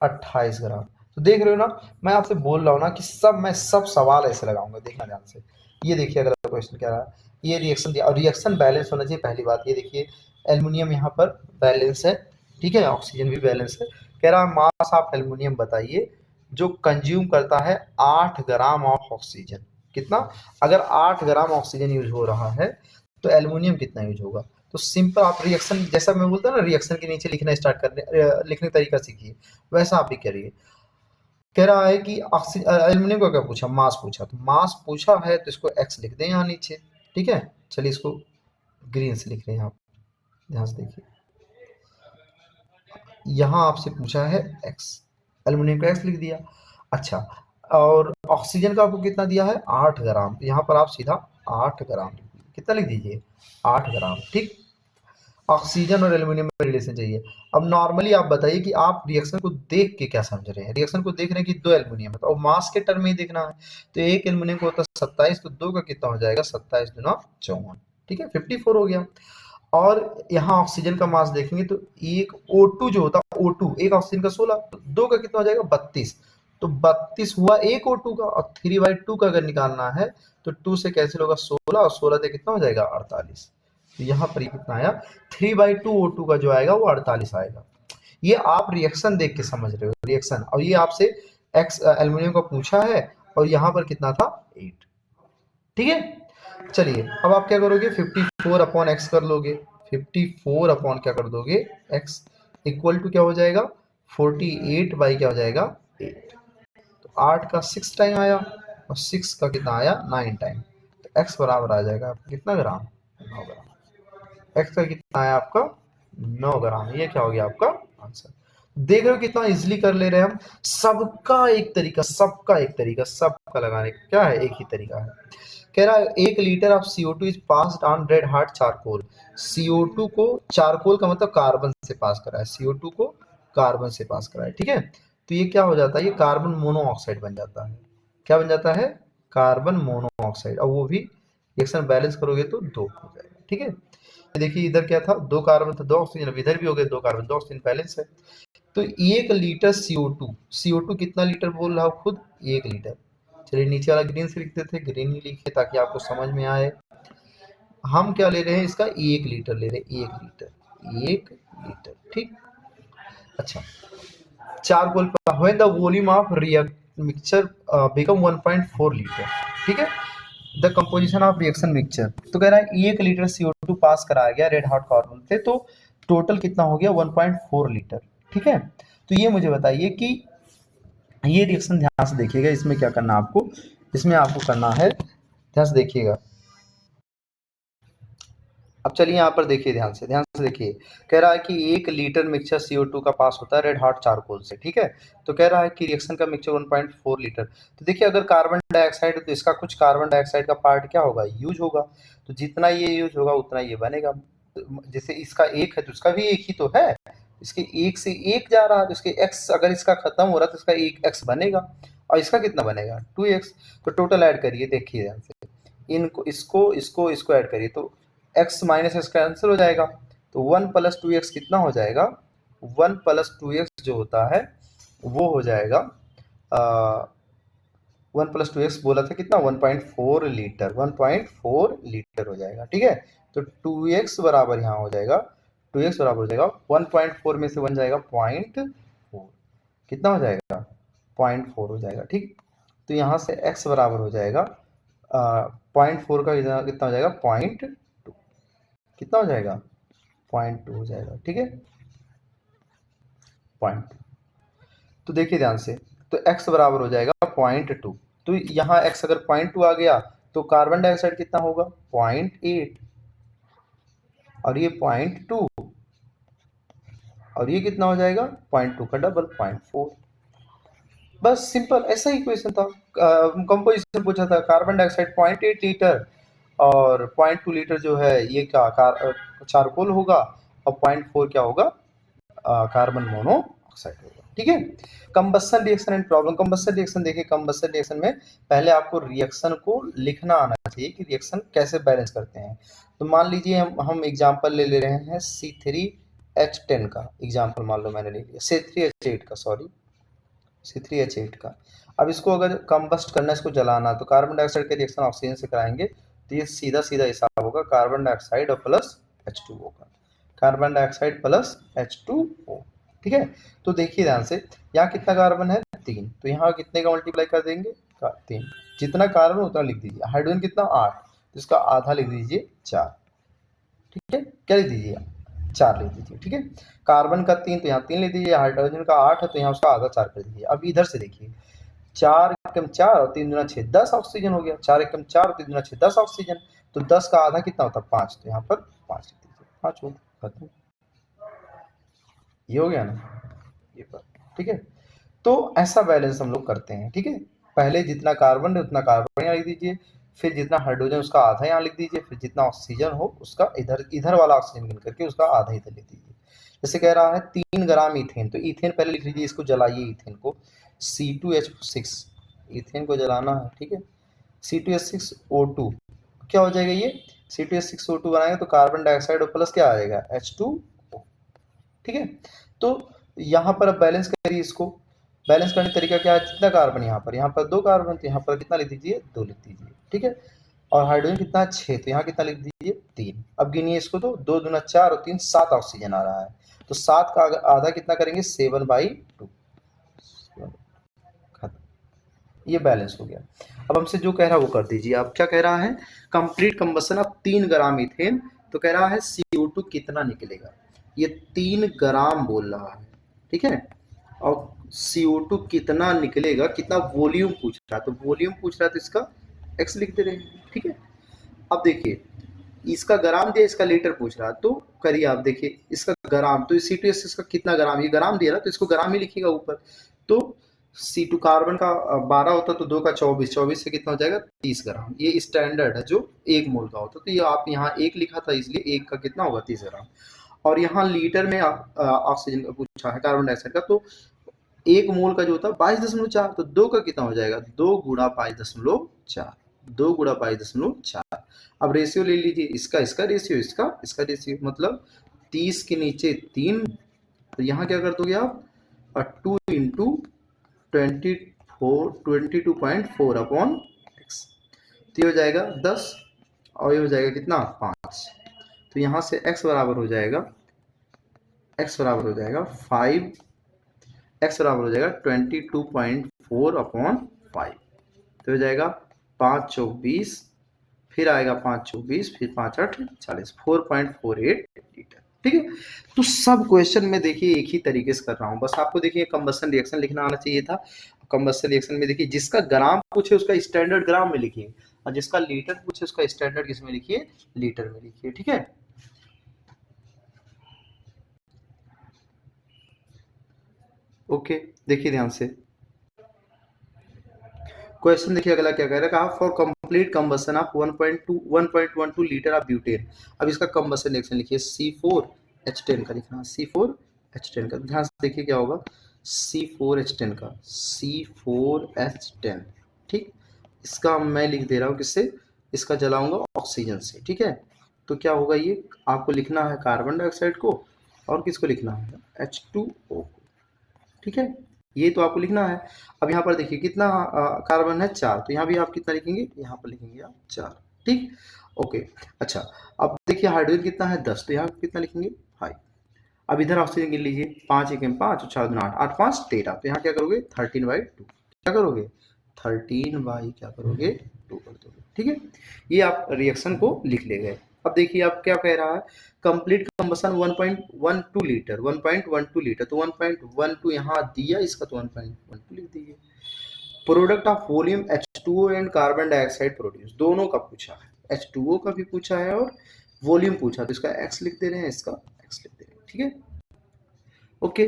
28 ग्राम। तो देख रहे हो ना, मैं आपसे बोल रहा हूँ ना कि मैं सब सवाल ऐसे लगाऊंगा, देखना ध्यान से। ये देखिए अगला क्वेश्चन क्या रहा, ये रिएक्शन दिया, और रिएक्शन बैलेंस होना चाहिए पहली बात। ये देखिए एल्युमिनियम यहाँ पर बैलेंस है, ठीक है, ऑक्सीजन भी बैलेंस है। कह रहा है मास ऑफ एल्युमिनियम बताइए जो कंज्यूम करता है 8 ग्राम ऑफ ऑक्सीजन। कितना, अगर 8 ग्राम ऑक्सीजन यूज हो रहा है तो एल्युमिनियम कितना यूज होगा। तो सिंपल आप रिएक्शन, जैसा मैं बोलता हूँ ना, रिएक्शन के नीचे लिखना स्टार्ट करने, लिखने का तरीका सीखिए, वैसा आप भी करिए। कह रहा है कि एल्युमिनियम का क्या पूछा, मास पूछा, तो मास पूछा है तो इसको x लिख दें यहाँ नीचे। ठीक है, चलिए इसको ग्रीन से लिख रहे हैं आप, ध्यान से देखिए। यहाँ आपसे पूछा है x, एल्युमिनियम का x लिख दिया। अच्छा, और ऑक्सीजन का आपको कितना दिया है 8 ग्राम, तो यहाँ पर आप सीधा 8 ग्राम कितना लिख दीजिए 8 ग्राम। ठीक, ऑक्सीजन और एल्युमिनियम में रिलेशन चाहिए। अब नॉर्मली आप बताइए कि आप रिएक्शन को देख के क्या समझ रहे हैं, रिएक्शन को देख रहे हैं कि 2 एल्युमिनियम है, तो मास के टर्म में ही देखना है। तो एक एल्युमिनियम को होता है 27, तो 2 का कितना हो जाएगा 27 दूना 54। ठीक है, 54 हो गया। और यहाँ ऑक्सीजन का मास देखेंगे तो एक O2 जो होता है O2, एक ऑक्सीजन का 16, तो 2 का कितना हो जाएगा 32, तो 32 हुआ एक O2 का, और 3/2 का अगर निकालना है तो 2 से कैंसिल होगा 16, और 16 से कितना हो जाएगा 48। तो यहाँ पर कितना आया 3/2 O2 का जो आएगा वो 48 आएगा। ये आप रिएक्शन देख के समझ रहे हो, रिएक्शन। और ये आपसे एक्स एल्युमिनियम का पूछा है, और यहाँ पर कितना था 8। ठीक है, चलिए अब आप क्या करोगे 54/x कर लोगे, 54 अपॉन क्या कर दोगे x, इक्वल टू क्या हो जाएगा 48 बाई क्या हो जाएगा 8। तो 8 का 6 टाइम आया, और 6 का कितना आया 9 टाइम, तो x बराबर आ जाएगा कितना ग्राम 9 ग्राम। x का कितना आया आपका 9 ग्राम, ये क्या हो गया आपका आंसर। देख रहे हो कितना इजिली कर ले रहे हैं हम, सबका एक तरीका, सबका एक तरीका, सबका लगाने का क्या है एक ही तरीका है। कह रहा है 1 litre of CO2 is passed on red hot charcoal. CO2 को, चारकोल का मतलब कार्बन से पास करा है, CO2 को कार्बन से पास करा है। ठीक है, तो ये क्या हो जाता है, ये कार्बन मोनोऑक्साइड बन जाता है। क्या बन जाता है, कार्बन मोनोऑक्साइड, और वो भी रिएक्शन बैलेंस करोगे तो 2 हो जाएगा। ठीक है, देखिए इधर क्या था, 2 कार्बन था 2 ऑक्सीजन, अब इधर भी हो गए 2 कार्बन 2 ऑक्सीजन, बैलेंस है। तो 1 लीटर CO2 कितना लीटर बोल रहा हूँ खुद, 1 लीटर। चलिए नीचे वाला ग्रीन से लिखते थे, ग्रीन ही लिखे ताकि आपको समझ में आए। हम क्या ले रहे हैं, इसका 1 लीटर ले रहे हैं, 1 लीटर 1 लीटर। ठीक, अच्छा, charcoal when the volume of mixture become 1.4 litre. ठीक है, the composition of reaction mixture, तो कह रहा है 1 लीटर CO2 पास कराया गया रेड हॉट कार्बन से, तो टोटल कितना हो गया 1.4 लीटर। ठीक है, तो ये मुझे बताइए कि ये रिएक्शन ध्यान से देखिएगा, इसमें क्या करना आपको, इसमें आपको करना है, ध्यान से देखिएगा। अब चलिए यहाँ पर देखिए, ध्यान से देखिए, कह रहा है कि 1 लीटर मिक्सचर CO2 का पास होता है रेड हॉट चारकोल से। ठीक है, तो कह रहा है कि रिएक्शन का मिक्सचर 1.4 लीटर। तो देखिए अगर कार्बन डाइऑक्साइड, तो इसका कुछ कार्बन डाइऑक्साइड का पार्ट क्या होगा, यूज होगा, तो जितना ये यूज होगा उतना ये बनेगा। जैसे इसका 1 है तो इसका भी 1 ही तो है, इसके 1 से 1 जा रहा है, तो इसके x अगर इसका खत्म हो रहा है तो इसका 1x बनेगा, और इसका कितना बनेगा 2x। तो टोटल ऐड करिए, देखिए ध्यान से, इनको इसको ऐड करिए, तो x माइनस x कैंसिल हो जाएगा, तो 1 प्लस 2x कितना हो जाएगा, 1 प्लस 2x जो होता है वो हो जाएगा 1 प्लस 2x बोला था कितना 1.4 लीटर, 1.4 लीटर हो जाएगा। ठीक है, तो 2x बराबर यहाँ हो जाएगा, 2x बराबर हो जाएगा 1.4 में से 1 जाएगा 0.4, कितना हो जाएगा 0.4 हो जाएगा। ठीक, तो यहाँ से x बराबर हो जाएगा 0.4 का कितना हो जाएगा 0.2, कितना हो जाएगा 0.2 हो जाएगा। ठीक है, 0.2, तो देखिए ध्यान से, तो x बराबर हो जाएगा 0.2, तो यहाँ x अगर 0.2 आ गया तो कार्बन डाइऑक्साइड कितना होगा 0.8, और ये 0.2, और ये कितना हो जाएगा 0.2 का डबल 0.4। बस सिंपल ऐसा ही क्वेश्चन था, कंपोजिशन पूछा था, कार्बन डाइऑक्साइड 0.8 लीटर और 0.2 लीटर जो है ये क्या चारकोल होगा, और 0.4 क्या होगा कार्बन मोनोऑक्साइड होगा। ठीक है, combustion reaction and problem. Combustion reaction देखिए, कंबस्शन रिएक्शन में पहले आपको रिएक्शन को लिखना आना चाहिए कि रिएक्शन कैसे बैलेंस करते हैं। तो मान लीजिए हम एग्जांपल ले रहे हैं C3H10 का एग्जांपल, मान लो मैंने ले लिया C3H8 का, सॉरी C3H8 का। अब इसको अगर कंबस्ट करना, इसको जलाना, तो कार्बन डाइऑक्साइड के रिएक्शन ऑक्सीजन से कराएंगे, तो ये सीधा सीधा हिसाब होगा कार्बन डाइऑक्साइड और प्लस H2O का, कार्बन डाइऑक्साइड प्लस H2O। ठीक है, तो देखिए ध्यान से, यहाँ कितना कार्बन है 3, तो यहाँ कितने का मल्टीप्लाई कर देंगे 3, जितना कार्बन उतना लिख दीजिए। हाइड्रोजन कितना 8, तो इसका आधा लिख दीजिए 4। ठीक है, क्या लिख दीजिए 4 लिख दीजिए। ठीक है, कार्बन का 3 तो यहाँ 3 लिख दीजिए, हाइड्रोजन का 8 है तो यहाँ उसका आधा 4 कर दीजिए। अब इधर से देखिए, 4 एकम 4 और 3 दूना 6, 10 ऑक्सीजन हो गया, 4 एकम 4 और 3 दूना 6, 10 ऑक्सीजन, तो 10 का आधा कितना होता है 5, तो यहाँ पर 5 लिख दीजिए, 5 हो खत्म, ये हो गया ना ये पर। ठीक है, तो ऐसा बैलेंस हम लोग करते हैं। ठीक है, पहले जितना कार्बन है उतना कार्बन यहाँ लिख दीजिए, फिर जितना हाइड्रोजन उसका आधा यहाँ लिख दीजिए, फिर जितना ऑक्सीजन हो उसका इधर वाला ऑक्सीजन गिन करके उसका आधा इधर लिख दीजिए। जैसे कह रहा है 3 ग्राम इथेन, तो इथेन पहले लिख लीजिए, इसको जलाइए, इथेन को C2H6, इथेन को जलाना है। ठीक है, C2H6O2 क्या हो जाएगा, ये C2H6O2 बनाएंगे तो कार्बन डाइऑक्साइड और प्लस क्या आ जाएगा H2O। ठीक है, तो यहाँ पर अब बैलेंस करिए, इसको बैलेंस करने का तरीका क्या है, जितना कार्बन यहाँ पर 2 कार्बन, तो यहाँ पर कितना लिख दीजिए 2 लिख दीजिए। ठीक है, और हाइड्रोजन कितना 6, तो यहाँ कितना लिख दीजिए 3। अब गिनिए इसको, तो 2 दूना 4 और 3 7 ऑक्सीजन आ रहा है, तो 7 का आधा कितना करेंगे 7/2, ये बैलेंस हो गया। अब हमसे जो कह रहा है वो कर दीजिए। अब क्या कह रहा है, complete combustion of 3 gram ethane, तो कह रहा है CO2 कितना निकलेगा, ये 3 ग्राम बोल रहा है। ठीक है, और CO2 कितना निकलेगा, कितना वॉल्यूम पूछ रहा है, तो वॉल्यूम पूछ रहा है तो इसका x लिख दे रहे हैं। ठीक है, अब देखिए इसका ग्राम दिया, इसका लीटर पूछ रहा है, तो करिए आप देखिए इसका ग्राम, तो C2H6 का कितना ग्राम, ये ग्राम दिया ना तो इसको ग्राम ही लिखिएगा ऊपर। तो C2 कार्बन का 12 होता तो 2 का 24, 24 से कितना हो जाएगा 30 ग्राम, ये स्टैंडर्ड है जो 1 मोल का होता, तो ये आप यहाँ 1 लिखा था इसलिए 1 का कितना होगा 30 ग्राम। और यहाँ लीटर में ऑक्सीजन का पूछा है, कार्बन डाइऑक्साइड का, तो 1 मोल का जो होता है 22.4, तो 2 का कितना हो जाएगा 2 गुणा 5.4, 2 गुणा 22.4। अब रेशियो ले लीजिए, इसका रेशियो, इसका रेशियो, मतलब 30 के नीचे 3, तो यहाँ क्या कर दोगे आप, 2 इंटू 22.4 अपॉन एक्स, तो ये हो जाएगा 10 और ये हो जाएगा कितना 5। तो यहाँ से x बराबर हो जाएगा 5, x बराबर हो जाएगा 22.4 अपॉन 5, तो हो जाएगा 5 चौक 20, फिर आएगा 5 चौक 20, फिर 5 8 40, 4.48 लीटर। ठीक है, तो सब क्वेश्चन में देखिए एक ही तरीके से कर रहा हूँ, बस आपको देखिए कंबस्शन रिएक्शन लिखना आना चाहिए था। कंबस्शन रिएक्शन में देखिए जिसका ग्राम पूछे उसका स्टैंडर्ड ग्राम में लिखिए, और जिसका लीटर पूछे उसका स्टैंडर्ड किसमें लिखिए, लीटर में लिखिए। ठीक है, ओके, देखिए ध्यान से क्वेश्चन देखिए अगला क्या कह रहा है, कहा for complete combustion of 1.12 litre of butane. अब इसका कंबस्शन रिएक्शन लिखिए, C4H10 का लिखना, C4H10 का, ध्यान से देखिए क्या होगा, C4H10 का, C4H10। ठीक, इसका मैं लिख दे रहा हूँ किससे, इसका जलाऊंगा ऑक्सीजन से। ठीक है, तो क्या होगा, ये आपको लिखना है कार्बन डाइऑक्साइड को, और किसको लिखना है, H2O को। ठीक है, ये तो आपको लिखना है। अब यहाँ पर देखिए कितना कार्बन है, 4, तो यहाँ भी आप कितना लिखेंगे, यहाँ पर लिखेंगे आप 4। ठीक, ओके। अच्छा, अब देखिए हाइड्रोजन कितना है, 10, तो यहाँ कितना लिखेंगे, 5। अब इधर ऑक्सीजन गिन लीजिए, 5 1 5 और 4 2 8, 8 5 13, तो यहाँ क्या करोगे 13/2, क्या करोगे 13 क्या करोगे 2 कर दोगे। ठीक है, ये आप रिएक्शन को लिख ले गए। अब देखिए आप क्या कह रहा है, कंप्लीट कंबशन 1.12 लीटर, 1.12 लीटर, तो 1.12 यहाँ दिया, इसका तो 1.12 लिख दीजिए। Product of volume H2O and carbon dioxide produce, दोनों का पूछा है, H2O का भी पूछा है और वॉल्यूम पूछा, तो इसका x लिख दे रहे हैं, इसका x लिख दे रहे हैं। ठीक है, okay,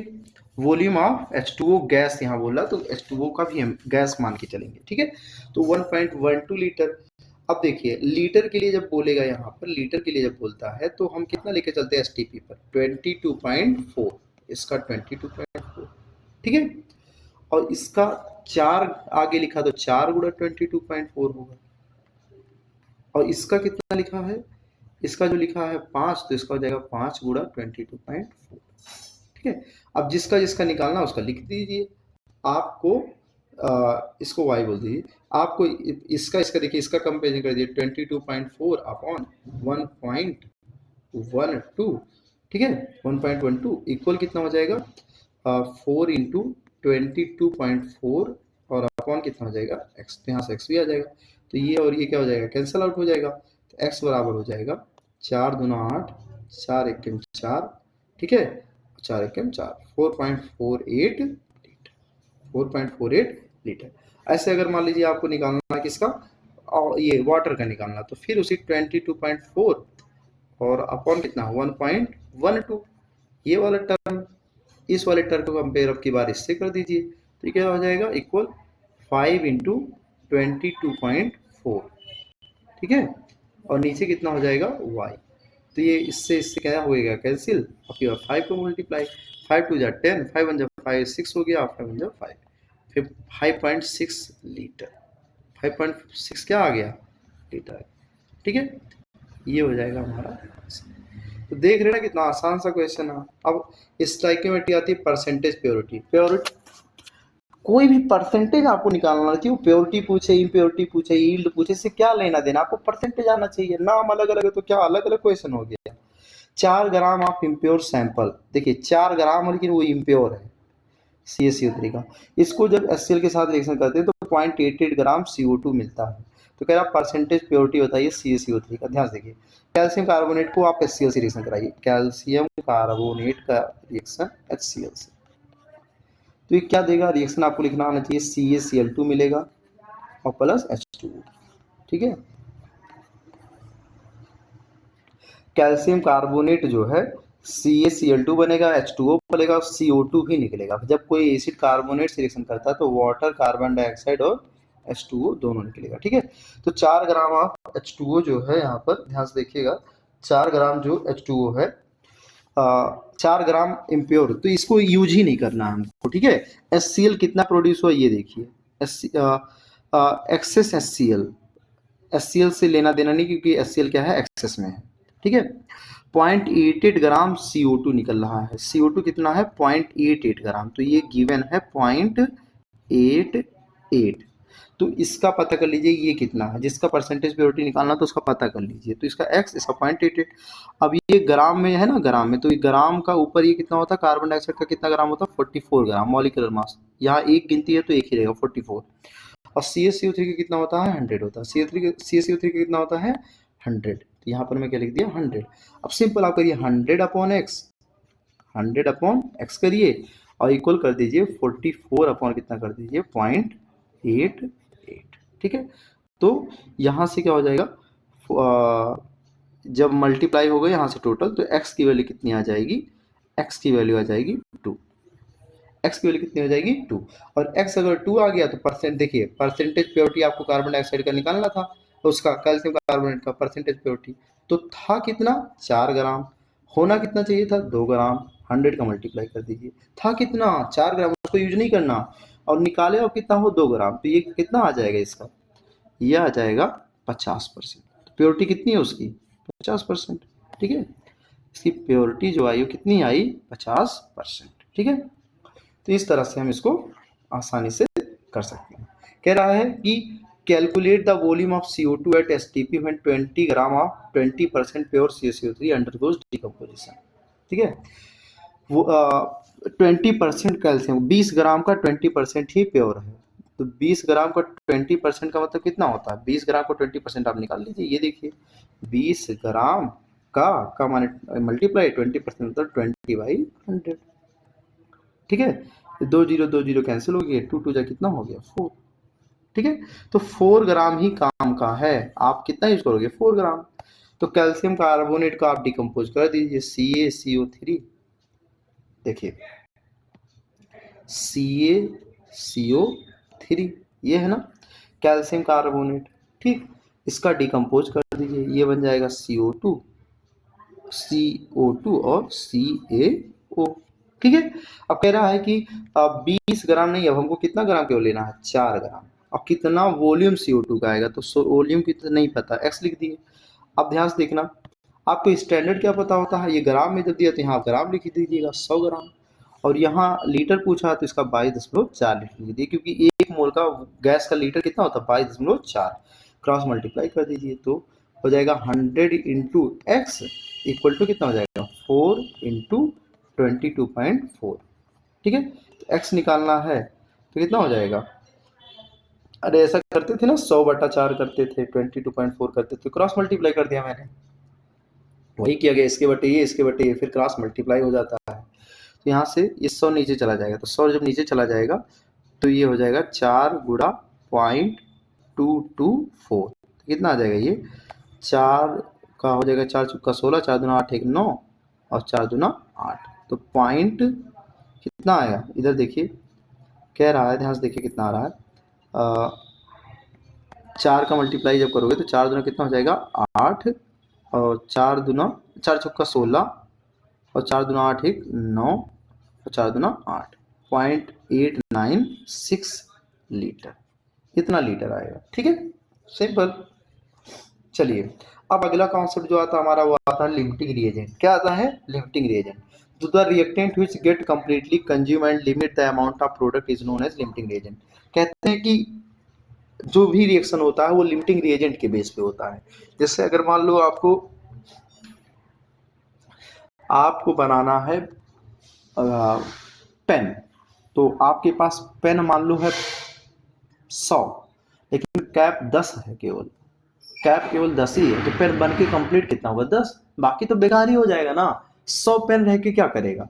volume of H2O gas यहाँ बोला, तो H2O का भी हम गैस मान के चलेंगे। ठीक है, तो 1.12 लीटर। अब देखिए लीटर के लिए जब बोलेगा, यहाँ पर लीटर के लिए जब बोलता है तो हम कितना लेके चलते हैं STP पर, 22.4, इसका 22.4। ठीक है, और इसका 4 आगे लिखा तो 4 गुणा 22.4 होगा, और इसका कितना लिखा है, इसका जो लिखा है 5, तो इसका हो जाएगा 5 गुणा 22.4। ठीक है, अब जिसका जिसका निकालना उसका लिख दीजिए। आपको इसको y बोल दीजिए, आपको इसका इसका देखिए, इसका कंपेरिजन कर दीजिए, 22.4 अपॉन 1.12। ठीक है, 1.12 इक्वल कितना हो जाएगा, 4 इंटू 22.4 और अपॉन कितना हो जाएगा x, तो यहाँ से x भी आ जाएगा, तो ये और ये क्या हो जाएगा, कैंसल आउट हो जाएगा, तो x बराबर हो जाएगा 4 दूना 8, 4 एकम 4, ठीक है, 4 एकम 4, 4.48 लीटर, 4.48 लीटर। ऐसे अगर मान लीजिए आपको निकालना है किसका, और ये वाटर का निकालना, तो फिर उसी 22.4 और अपॉन कितना 1.12, ये वाला टर्म, इस वाले टर्म को कंपेयर अब की बार इससे कर दीजिए, तो ये क्या हो जाएगा, इक्वल 5 इंटू 22.4। ठीक है, और नीचे कितना हो जाएगा y, तो ये इससे क्या होएगा, कैंसिल, आपकी बार 5 को मल्टीप्लाई, 5 2 जा 10, 5 1 जा 5 6 हो गया, 5 1 जा 5, फिर 5.6 लीटर, 5.6 क्या आ गया लीटर। ठीक है, ये हो जाएगा हमारा। तो देख रहे ना कितना आसान सा क्वेश्चन है। अब स्टोइकियोमेट्री आती है परसेंटेज प्योरिटी, कोई भी परसेंटेज आपको निकालना चाहिए, प्योरिटी पूछे, इम्प्योरिटी पूछे, यील्ड पूछे, इससे क्या लेना देना, आपको परसेंटेज आना चाहिए। नाम अलग अलग है तो क्या अलग अलग क्वेश्चन हो गया। 4 ग्राम ऑफ इम्प्योर सैंपल, देखिए 4 ग्राम, लेकिन वो इम्प्योर है, CaCO3 का, इसको जब HCl के साथ रिएक्शन करते हैं तो 0.88 ग्राम CO2 मिलता है। तो कह रहा परसेंटेज प्योरिटी बताइए CaCO3 का। ध्यान देखिए, कैल्शियम कार्बोनेट को आप HCl से रिएक्शन कराइए, कैल्शियम कार्बोनेट का रिएक्शन HCl से, तो ये क्या देगा, रिएक्शन आपको लिखना आना चाहिए, CaCl2 मिलेगा और प्लस H2O। ठीक है, कैल्शियम कार्बोनेट जो है CaCl2 बनेगा, H2O बनेगा, CO2 भी निकलेगा। जब कोई एसिड कार्बोनेट से रिएक्शन करता है तो वाटर, कार्बन डाइऑक्साइड और H2O दोनों निकलेगा। ठीक है, तो 4 ग्राम ऑफ H2O जो है, यहाँ पर ध्यान से देखिएगा, 4 ग्राम जो H2O है, 4 ग्राम इम्प्योर, तो इसको यूज ही नहीं करना है हमको। ठीक है, HCl कितना प्रोड्यूस हुआ ये देखिए, एक्सेस HCl HCl से लेना देना नहीं, क्योंकि HCl क्या है, एक्सेस में है, ठीक है। 0.88 ग्राम CO2 निकल रहा है। CO2 कितना है, 0.88 ग्राम, तो ये गिवन है 0.88। तो इसका पता कर लीजिए ये कितना है, जिसका परसेंटेज प्योरिटी निकालना तो उसका पता कर लीजिए। तो इसका x, इसका 0.88। अब ये ग्राम में है ना, ग्राम में, तो ये ग्राम का ऊपर ये कितना होता है, कार्बन डाइऑक्साइड का कितना ग्राम होता है, 44 ग्राम मॉलिक्यूलर मास। यहाँ एक गिनती है तो एक ही रहेगा 44। और CaCO3 का कितना होता है, 100 होता है। CaCO3 का कितना होता है, 100। तो यहाँ पर मैं क्या लिख दिया, 100। अब सिंपल आप करिए 100/x करिए और इक्वल कर दीजिए 44 अपॉन कितना कर दीजिए, 0.88। ठीक है, तो यहाँ से क्या हो जाएगा, जब मल्टीप्लाई होगा यहाँ से टोटल, तो x की वैल्यू कितनी आ जाएगी, x की वैल्यू आ जाएगी 2। x की वैल्यू कितनी हो जाएगी, 2। और x अगर 2 आ गया तो परसेंट, देखिए परसेंटेज प्योरिटी आपको कार्बन डाइऑक्साइड का निकालना था, उसका कैल्शियम कार्बोनेट का परसेंटेज प्योरिटी तो था कितना, 4 ग्राम। होना कितना चाहिए था, 2 ग्राम। 100 का मल्टीप्लाई कर दीजिए, था कितना, 4 ग्राम, उसको यूज नहीं करना, और निकाले और कितना हो, 2 ग्राम। तो ये कितना आ जाएगा इसका, ये आ जाएगा 50%। तो प्योरिटी कितनी है उसकी, 50%। ठीक है, इसकी प्योरिटी जो आई वो कितनी आई, 50%। ठीक है, तो इस तरह से हम इसको आसानी से कर सकते हैं। कह रहा है कि calculate the volume of CO2 at STP when 20 gram of 20% pure CaCO3 undergoes decomposition. ठीक है, वो 20% कैल्शियम, 20 ग्राम का 20% ही प्योर है, तो 20 ग्राम का 20% का मतलब कितना होता है, 20 ग्राम का 20% आप निकाल लीजिए। ये देखिए 20 ग्राम का माने मल्टीप्लाई 20% मतलब 20/100। ठीक है, 2 0 कैंसिल हो गए, 2 2 जा कितना हो गया, 4। ठीक है, तो 4 ग्राम ही काम का है, आप कितना यूज करोगे, 4 ग्राम। तो कैल्शियम कार्बोनेट का आप डिकम्पोज कर दीजिए, CaCO3, देखिए CaCO3 ये है ना कैल्शियम कार्बोनेट, ठीक, इसका डिकम्पोज कर दीजिए, ये बन जाएगा CO2 और CaO। ठीक है, अब कह रहा है कि 20 ग्राम नहीं, अब हमको कितना ग्राम केवल लेना है, 4 ग्राम। अब कितना वॉल्यूम CO2 का आएगा, तो वॉल्यूम कितना नहीं पता, x लिख दिए। अब ध्यान से देखना, आपको स्टैंडर्ड क्या पता होता है, ये ग्राम में जब दिया तो यहाँ आप ग्राम लिख दीजिएगा 100 ग्राम, और यहाँ लीटर पूछा तो इसका 22.4 लीटर लिख दिए, क्योंकि 1 मोल का गैस का लीटर कितना होता है, 22.4। क्रॉस मल्टीप्लाई कर दीजिए तो हो जाएगा 100 इंटू एक्स इक्वल टू कितना हो जाएगा, 4 इंटू 22.4। ठीक है, तो x निकालना है तो कितना हो जाएगा, अरे ऐसा करते थे ना, 100/4 करते थे, 22.4 करते थे, क्रॉस मल्टीप्लाई कर दिया मैंने, वही किया गया, इसके बटे ये, इसके बटे ये, फिर क्रॉस मल्टीप्लाई हो जाता है। तो यहाँ से ये 100 नीचे चला जाएगा, तो 100 जब नीचे चला जाएगा तो ये हो जाएगा 4 गुणा 0.224, कितना आ जाएगा ये, 4 का हो जाएगा 4 चुक्का 16, 4 दूना 8 1 9 और 4 दूना 8, तो पॉइंट कितना आया, इधर देखिए कह रहा है, ध्यान से देखिए कितना आ रहा है, 4 का मल्टीप्लाई जब करोगे तो 4 दूना कितना हो जाएगा 8, और 4 चुक्का 16 और 4 दूना 8 1 9 और 4 दूना 8, 0.896 लीटर, इतना लीटर आएगा। ठीक है, सिंपल। चलिए अब अगला कॉन्सेप्ट जो आता है हमारा वो आता है लिमिटिंग रिएजेंट। क्या आता है, लिमिटिंग रिएजेंट, तो the reactant which get completely consume and limit the amount of product is known as limiting reagent. कहते हैं कि जो भी रिएक्शन होता है वो लिमिटिंग रिएजेंट के बेस पे होता है। जैसे अगर मान लो आपको बनाना है पेन, तो आपके पास पेन मान लो है 100, लेकिन कैप 10 है, केवल कैप केवल 10 ही है, तो पेन बन के कंप्लीट कितना होगा, 10, बाकी तो बेकार ही हो जाएगा ना। 100 पेन रह के क्या करेगा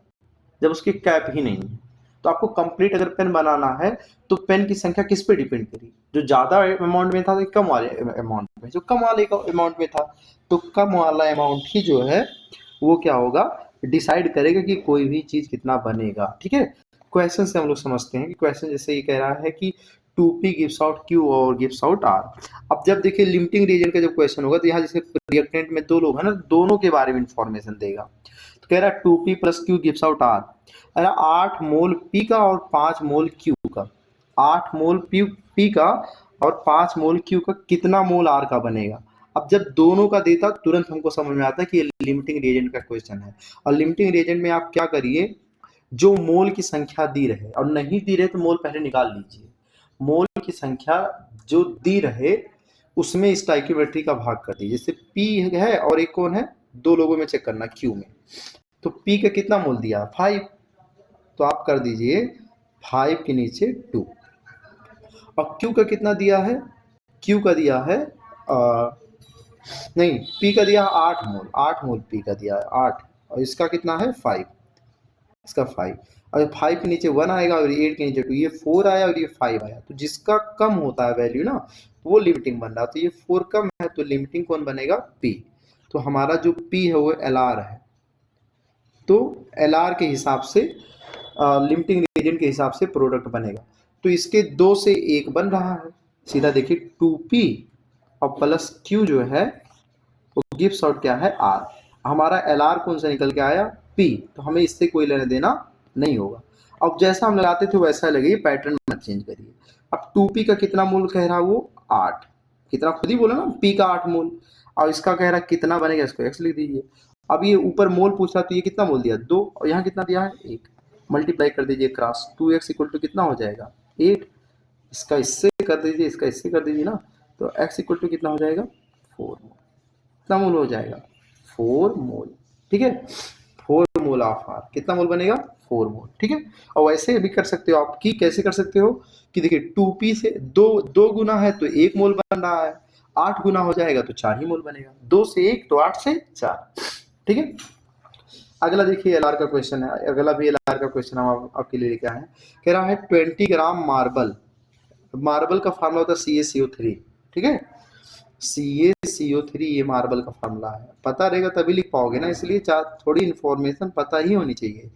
जब उसकी कैप ही नहीं है। तो आपको कंप्लीट अगर पेन बनाना है तो पेन की संख्या किस पे डिपेंड करी, जो ज्यादा अमाउंट में था तो कम वाले अमाउंट में, जो कम वाले अमाउंट में था तो कम वाला अमाउंट ही जो है वो क्या होगा, डिसाइड करेगा कि कोई भी चीज कितना बनेगा। ठीक है, क्वेश्चन से हम लोग समझते हैं कि क्वेश्चन जैसे ये कह रहा है कि 2p गिव्स आउट q और गिव्स आउट r। अब जब देखिए लिमिटिंग रीजन का जब क्वेश्चन होगा तो यहाँ जैसे रिएक्टेंट में 2 लोग हैं ना, दोनों के बारे में इंफॉर्मेशन देगा। तो कह रहा है 2p + q gives out r, अरे 8 मोल p का और 5 मोल q का, 8 मोल p का और 5 मोल क्यू का कितना मोल आर का बनेगा। अब जब दोनों का देता तुरंत हमको समझ में आता है कि ये लिमिटिंग रिएजेंट का क्वेश्चन है। और लिमिटिंग रिएजेंट में आप क्या करिए, जो मोल की संख्या दी रहे और नहीं दी रहे तो मोल पहले निकाल लीजिए। मोल की संख्या जो दी रहे उसमें इस स्टोइकियोमेट्री का भाग कर दीजिए। जैसे पी है और एक कौन है, दो लोगों में चेक करना क्यू में, तो पी का कितना मोल दिया 5, तो आप कर दीजिए 5 के नीचे 2। और क्यू का कितना दिया है, क्यू का दिया है नहीं पी का दिया 8 मोल, 8 मोल पी का दिया है 8, और इसका कितना है 5, इसका 5, और 5 के नीचे 1 आएगा और 8 के नीचे 2, ये 4 आया और ये 5 आया, तो जिसका कम होता है वैल्यू ना वो लिमिटिंग बन रहा, तो ये 4 कम है तो लिमिटिंग कौन बनेगा पी। तो हमारा जो पी है वो एल आर है, तो एल आर के हिसाब से लिमिटिंग रिएजेंट के हिसाब से प्रोडक्ट बनेगा। तो इसके 2 से 1 बन रहा है, सीधा देखिए 2p और प्लस q जो है वो गिव्स आउट क्या है r। हमारा एल आर कौन सा निकल के आया p, तो हमें इससे कोई लेना देना नहीं होगा। अब जैसा हम लगाते थे वैसा लगाइए, पैटर्न मत चेंज करिए। अब 2p का कितना मोल कह रहा वो 8, कितना खुद ही बोला ना p का 8 मोल, और इसका कह रहा कितना बनेगा, इसको x लिख दीजिए। अब ये ऊपर मोल पूछ रहा तो ये कितना मोल दिया 2, और यहाँ कितना दिया है 1, मल्टीप्लाई कर दीजिए क्रॉस, 2x इक्वल टू कितना हो जाएगा 8, इसका इससे कर दीजिए, इसका इससे कर दीजिए ना, तो x इक्वल टू कितना हो जाएगा 4 मोल, कितना मोल हो जाएगा 4 मोल, ठीक है 4 मोल ऑफ आर, कितना मोल बनेगा 4 मोल, ठीक है। और वैसे भी कर सकते हो आप, कि कैसे कर सकते हो कि देखिए 2p से 2 गुना है तो 1 मोल बन रहा है, 8 गुना हो जाएगा तो 4 ही मोल बनेगा, 2 से 1 तो 8 से 4, ठीक है। अगला देखिए एल आर का क्वेश्चन है, अगला भी एल आर का क्वेश्चन हम आपके लिए लेके आए हैं। कह रहा है 20 ग्राम मार्बल, मार्बल का फार्मूला होता है CaCO3, ठीक है, CaCO3 ये मार्बल का फार्मूला है, पता रहेगा तभी लिख पाओगे ना, इसलिए थोड़ी इन्फॉर्मेशन पता ही होनी चाहिए।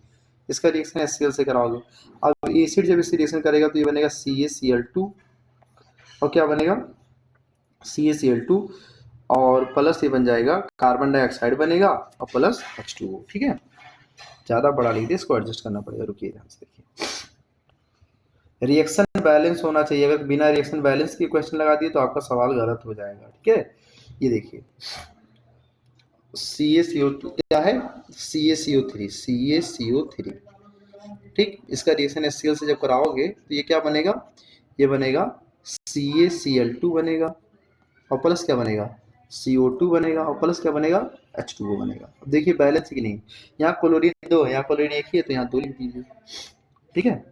इसका रिएक्शन HCl से कराओगे। अब एसिड जब इससे रिएक्शन करेगा तो ये बनेगा CaCl2, और क्या बनेगा CaCl2, और प्लस ये बन जाएगा कार्बन डाइऑक्साइड बनेगा और प्लस H2O, ठीक है। ज़्यादा बड़ा लिख दिया, इसको एडजस्ट करना पड़ेगा, रुकिए ध्यान से देखिए। रिएक्शन बैलेंस होना चाहिए, अगर बिना रिएक्शन बैलेंस के क्वेश्चन लगा दिए तो आपका सवाल गलत हो जाएगा, ठीक है। ये देखिए CaCO2 क्या है CaCO3, ठीक, इसका रिएक्शन HCl से जब कराओगे तो ये क्या बनेगा, ये बनेगा CaCl2 बनेगा, और प्लस क्या बनेगा CO2 बनेगा, और प्लस क्या बनेगा H2O बनेगा। अब देखिए बैलेंस कि नहीं, यहाँ क्लोरीन 2 है, यहाँ क्लोरीन 1 ही है, तो यहाँ 2 लिख दीजिए, ठीक है।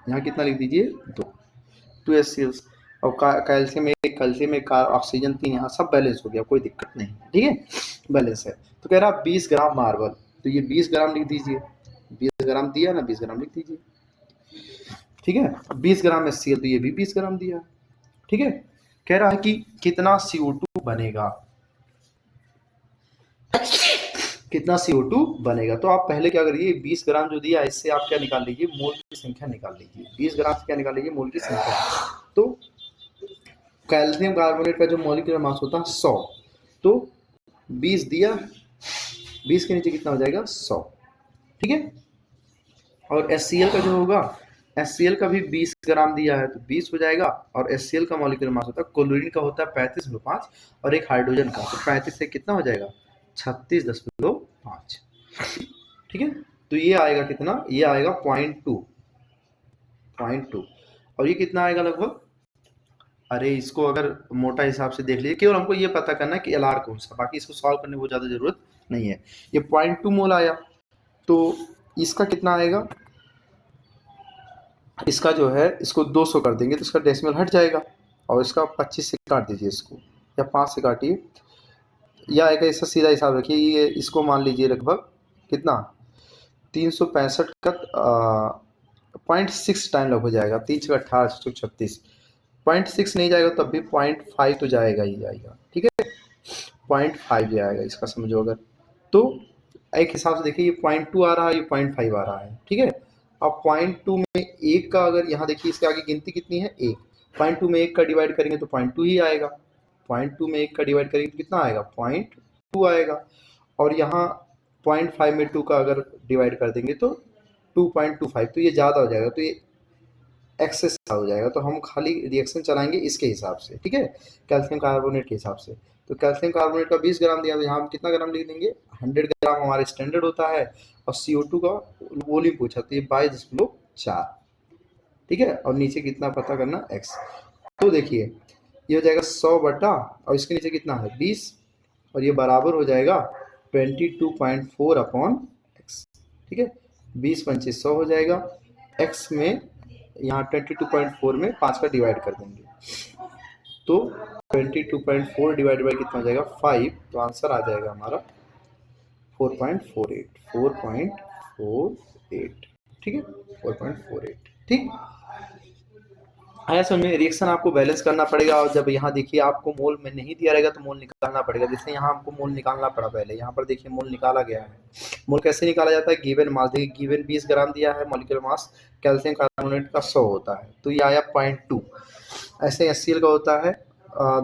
यहाँ कितना लिख दीजिए 2 HCl, और कैल्शियम एक ऑक्सीजन 3, यहाँ सब बैलेंस हो गया, कोई दिक्कत नहीं, ठीक है बैलेंस है। तो कह रहा 20 ग्राम मार्बल, तो ये 20 ग्राम लिख दीजिए, 20 ग्राम दिया ना, 20 ग्राम लिख दीजिए, ठीक है। 20 ग्राम HCl, तो ये भी 20 ग्राम दिया, ठीक है। कह रहा है कि कितना CO2 बनेगा, कितना CO2 बनेगा। तो आप पहले क्या करिए, 20 ग्राम जो दिया इससे आप क्या निकाल लीजिए, मोल की संख्या निकाल लीजिए, 20 ग्राम से क्या निकाल लीजिए मोल की संख्या। तो कैल्शियम कार्बोनेट का जो मॉलिक्यूलर मास होता है 100, तो 20 दिया, 20 के नीचे कितना हो जाएगा 100, ठीक है। और HCl का जो होगा, HCl का भी 20 ग्राम दिया है तो 20 हो जाएगा, और HCl का मॉलिक्यूलर मास होता है, क्लोरीन का होता है 35.5 और एक हाइड्रोजन का, तो 35 से कितना हो जाएगा 36.5, ठीक है। तो ये आएगा कितना, ये आएगा 0.2, और ये कितना आएगा लगभग, अरे इसको अगर मोटा हिसाब से देख लीजिए, केवल हमको ये पता करना है कि एल आर कौन सा, बाकी इसको सॉल्व करने को ज़्यादा जरूरत नहीं है। ये 0.2 मोल आया, तो इसका कितना आएगा, इसका जो है इसको 200 कर देंगे तो इसका डेसिमल हट जाएगा, और इसका 25 से काट दीजिए इसको, या 5 से काटिए, या आएगा इसका सीधा हिसाब रखिए, ये इसको मान लीजिए लगभग कितना 365 का 0.6 टाइम लग हो जाएगा, 3×18 0.6 नहीं जाएगा तब भी 0.5 तो जाएगा ही जाएगा, ठीक है 0.5 जाएगा इसका, समझो अगर। तो एक हिसाब से देखिए ये 0.2 आ रहा है, ये 0.5 आ रहा है, ठीक है। अब 0.2 में 1 का, अगर यहाँ देखिए इसके आगे गिनती कितनी है 1, 0.2 में 1 का डिवाइड करेंगे तो 0.2 ही आएगा, 0.2 में 1 का डिवाइड करेंगे तो कितना आएगा 0.2 आएगा, और यहाँ 0.5 में 2 का अगर डिवाइड कर देंगे तो 2.25, तो ये ज़्यादा हो जाएगा, तो ये एक्सेस हो जाएगा, तो हम खाली रिएक्शन चलाएंगे इसके हिसाब से, ठीक है, कैल्शियम कार्बोनेट के हिसाब से। तो कैल्शियम कार्बोनेट का 20 ग्राम दिया, तो यहाँ हम कितना ग्राम लिख देंगे, 100 ग्राम हमारा स्टैंडर्ड होता है, और CO2 का वॉल्यूम पूछा तो ये 22.4, ठीक है, और नीचे कितना पता करना x। तो देखिए ये हो जाएगा 100 बटा, और इसके नीचे कितना है 20, और ये बराबर हो जाएगा 22.4 अपॉन x, ठीक है, 20 पंचे 100 हो जाएगा, x में यहाँ 22.4 में 5 का डिवाइड कर देंगे, तो 22.4 डिवाइड बाई कितना हो जाएगा 5, तो आंसर आ जाएगा हमारा 4.48, ठीक है, 4.48, ठीक। आया समझ में। रिएक्शन आपको बैलेंस करना पड़ेगा, और जब यहाँ देखिए आपको मोल में नहीं दिया रहेगा तो मोल निकालना पड़ेगा, जैसे यहाँ हमको मोल निकालना पड़ा पहले, यहाँ पर देखिए मोल निकाला गया है। मोल कैसे निकाला जाता है, गिवन मास, देखिए गिवन 20 ग्राम दिया है, मॉलिक्यूलर मास कैल्शियम कार्बोनेट का 100 होता है, तो ये आया 0.2। ऐसे HCl का होता है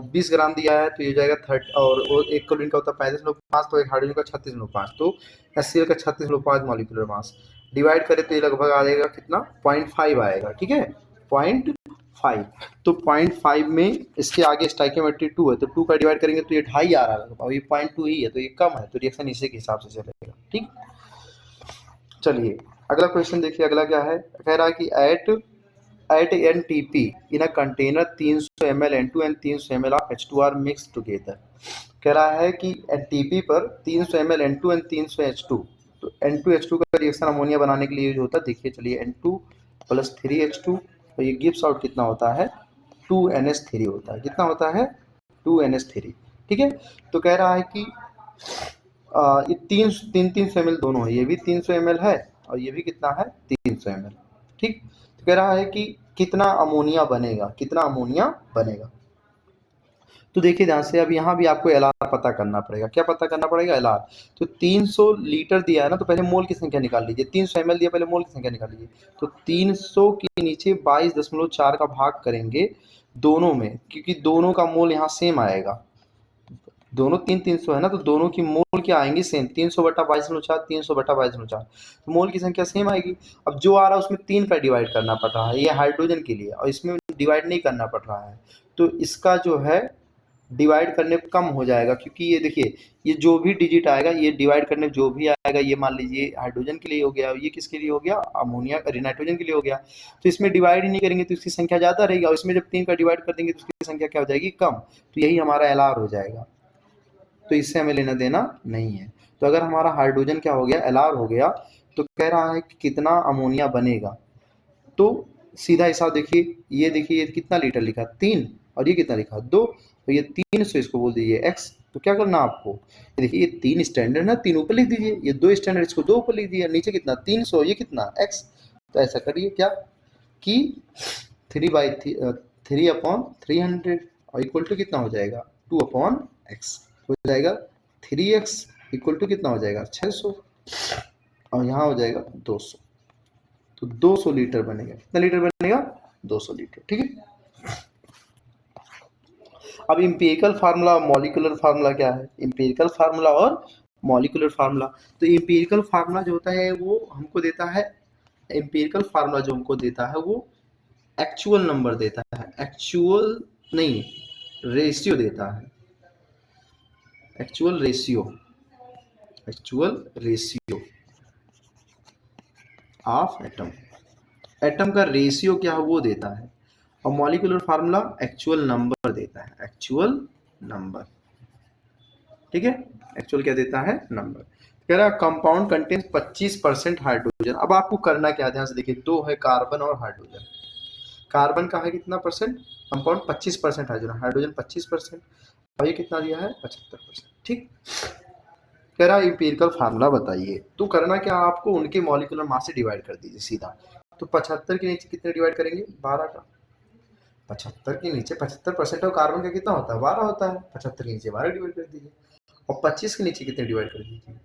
20 ग्राम दिया है, तो ये जाएगा 30, और एक क्लोरीन का होता है 35.5, तो एक हाइड्रोजन का 36.5, तो HCl का 36.5 मॉलिक्यूलर मास डिवाइड करें तो ये लगभग आ जाएगा कितना 0.5 आएगा, ठीक है, 0.5। तो 0.5 में इसके आगे स्टाइकियोमेट्री 2 है, तो 2 का डिवाइड करेंगे तो ये 2.5 आ रहा है, और ये 0.2 ही है, तो ये कम है, तो रिएक्शन इसी के हिसाब से चलेगा, ठीक। चलिए अगला क्वेश्चन देखिए, अगला क्या है, कह रहा है कि at NTP in a container 300 ml N2 and 300 ml of H2 are mixed together। कह रहा है कि NTP पर 300 ml N2 and 300 H2, तो N2H2 का रिएक्शन अमोनिया बनाने के लिए यूज होता है। देखिए चलिए N2 प्लस 3H2, तो ये गिव्स आउट कितना होता है 2NH3 होता है, कितना होता है 2NH3, ठीक है। तो कह रहा है कि ये 300 ml दोनों है, ये भी 300 ml है और ये भी कितना है 300 ml, ठीक। तो कह रहा है कि कितना अमोनिया बनेगा, कितना अमोनिया बनेगा। तो देखिए ध्यान से, अब यहाँ भी आपको एलआर पता करना पड़ेगा, क्या पता करना पड़ेगा एलआर। तो 300 लीटर दिया है ना, तो पहले मोल की संख्या निकाल लीजिए, 300 ml दिया, पहले मोल की संख्या निकाल लीजिए। तो 300 के नीचे 22.4 का भाग करेंगे दोनों में, क्योंकि दोनों का मोल यहाँ सेम आएगा, दोनों 300 है ना, तो दोनों की मोल क्या आएंगी सेम, 300 बटा 22.4, 300 बटा 22.4, तो मोल की संख्या सेम आएगी। अब जो आ रहा है उसमें 3 का डिवाइड करना पड़ रहा है, ये हाइड्रोजन के लिए, और इसमें डिवाइड नहीं करना पड़ रहा है, तो इसका जो है डिवाइड करने पर कम हो जाएगा, क्योंकि ये देखिए ये जो भी डिजिट आएगा ये डिवाइड करने जो भी आएगा, ये मान लीजिए हाइड्रोजन के लिए हो गया, ये किसके लिए हो गया अमोनिया नाइट्रोजन के लिए हो गया, तो इसमें डिवाइड ही नहीं करेंगे तो इसकी संख्या ज़्यादा रहेगी, और इसमें जब 3 का डिवाइड कर देंगे तो उसकी संख्या क्या हो जाएगी कम, तो यही हमारा एलआर हो जाएगा, तो इससे हमें लेना देना नहीं है। तो अगर हमारा हाइड्रोजन क्या हो गया एलआर हो गया, तो कह रहा है कि कितना अमोनिया बनेगा, तो सीधा हिसाब देखिए, ये देखिए ये कितना लीटर लिखा 3, और ये कितना लिखा 2, तो ये 300 इसको बोल दीजिए x। तो क्या करना आपको, देखिए ये 3 स्टैंडर्ड ना, 3 ऊपर लिख दीजिए, ये 2 स्टैंडर्ड इसको 2 ऊपर लिख दिया, नीचे कितना 300, ये कितना x। तो ऐसा करिए क्या कि 3/300 और इक्वल टू कितना हो जाएगा 2/x हो जाएगा, 3x इक्वल टू कितना हो जाएगा 600, और यहाँ हो जाएगा 200, तो 200 लीटर बनेगा, कितना लीटर बनेगा 200 लीटर, ठीक है। अब इंपेरिकल फार्मूला मॉलिक्यूलर फार्मूला क्या है, इंपेरिकल फार्मूला और मॉलिक्यूलर फार्मूला। तो इंपेरिकल फार्मूला जो होता है वो हमको देता है, इंपेरिकल फार्मूला जो हमको देता है वो एक्चुअल नंबर देता है, एक्चुअल नहीं रेशियो देता है, actual ratio of atom, atom का रेशियो क्या है वो देता है, और मॉलिक्यूलर फार्मूला एक्चुअल नंबर देता है, एक्चुअल नंबर, ठीक है। एक्चुअल क्या देता है नंबर। कह रहा है कंपाउंड कंटेन्स 25% हाइड्रोजन। अब आपको करना क्या, ध्यान से देखिए, 2 है कार्बन और हाइड्रोजन, कार्बन का है कितना परसेंट कंपाउंड 25% हाइड्रोजन, हाइड्रोजन 25%, और ये कितना दिया है 75%, ठीक। कह रहा है इंपेरिकल फार्मूला बताइए, तो करना क्या आपको उनके मॉलिक्यूलर मास से डिवाइड कर दीजिए सीधा। तो 75 के नीचे कितने डिवाइड करेंगे 12 का, 75 के नीचे 75% और कार्बन का कितना होता है 12 होता है, 75 के नीचे 12 डिवाइड कर दीजिए, और 25 के नीचे कितने डिवाइड कर दीजिए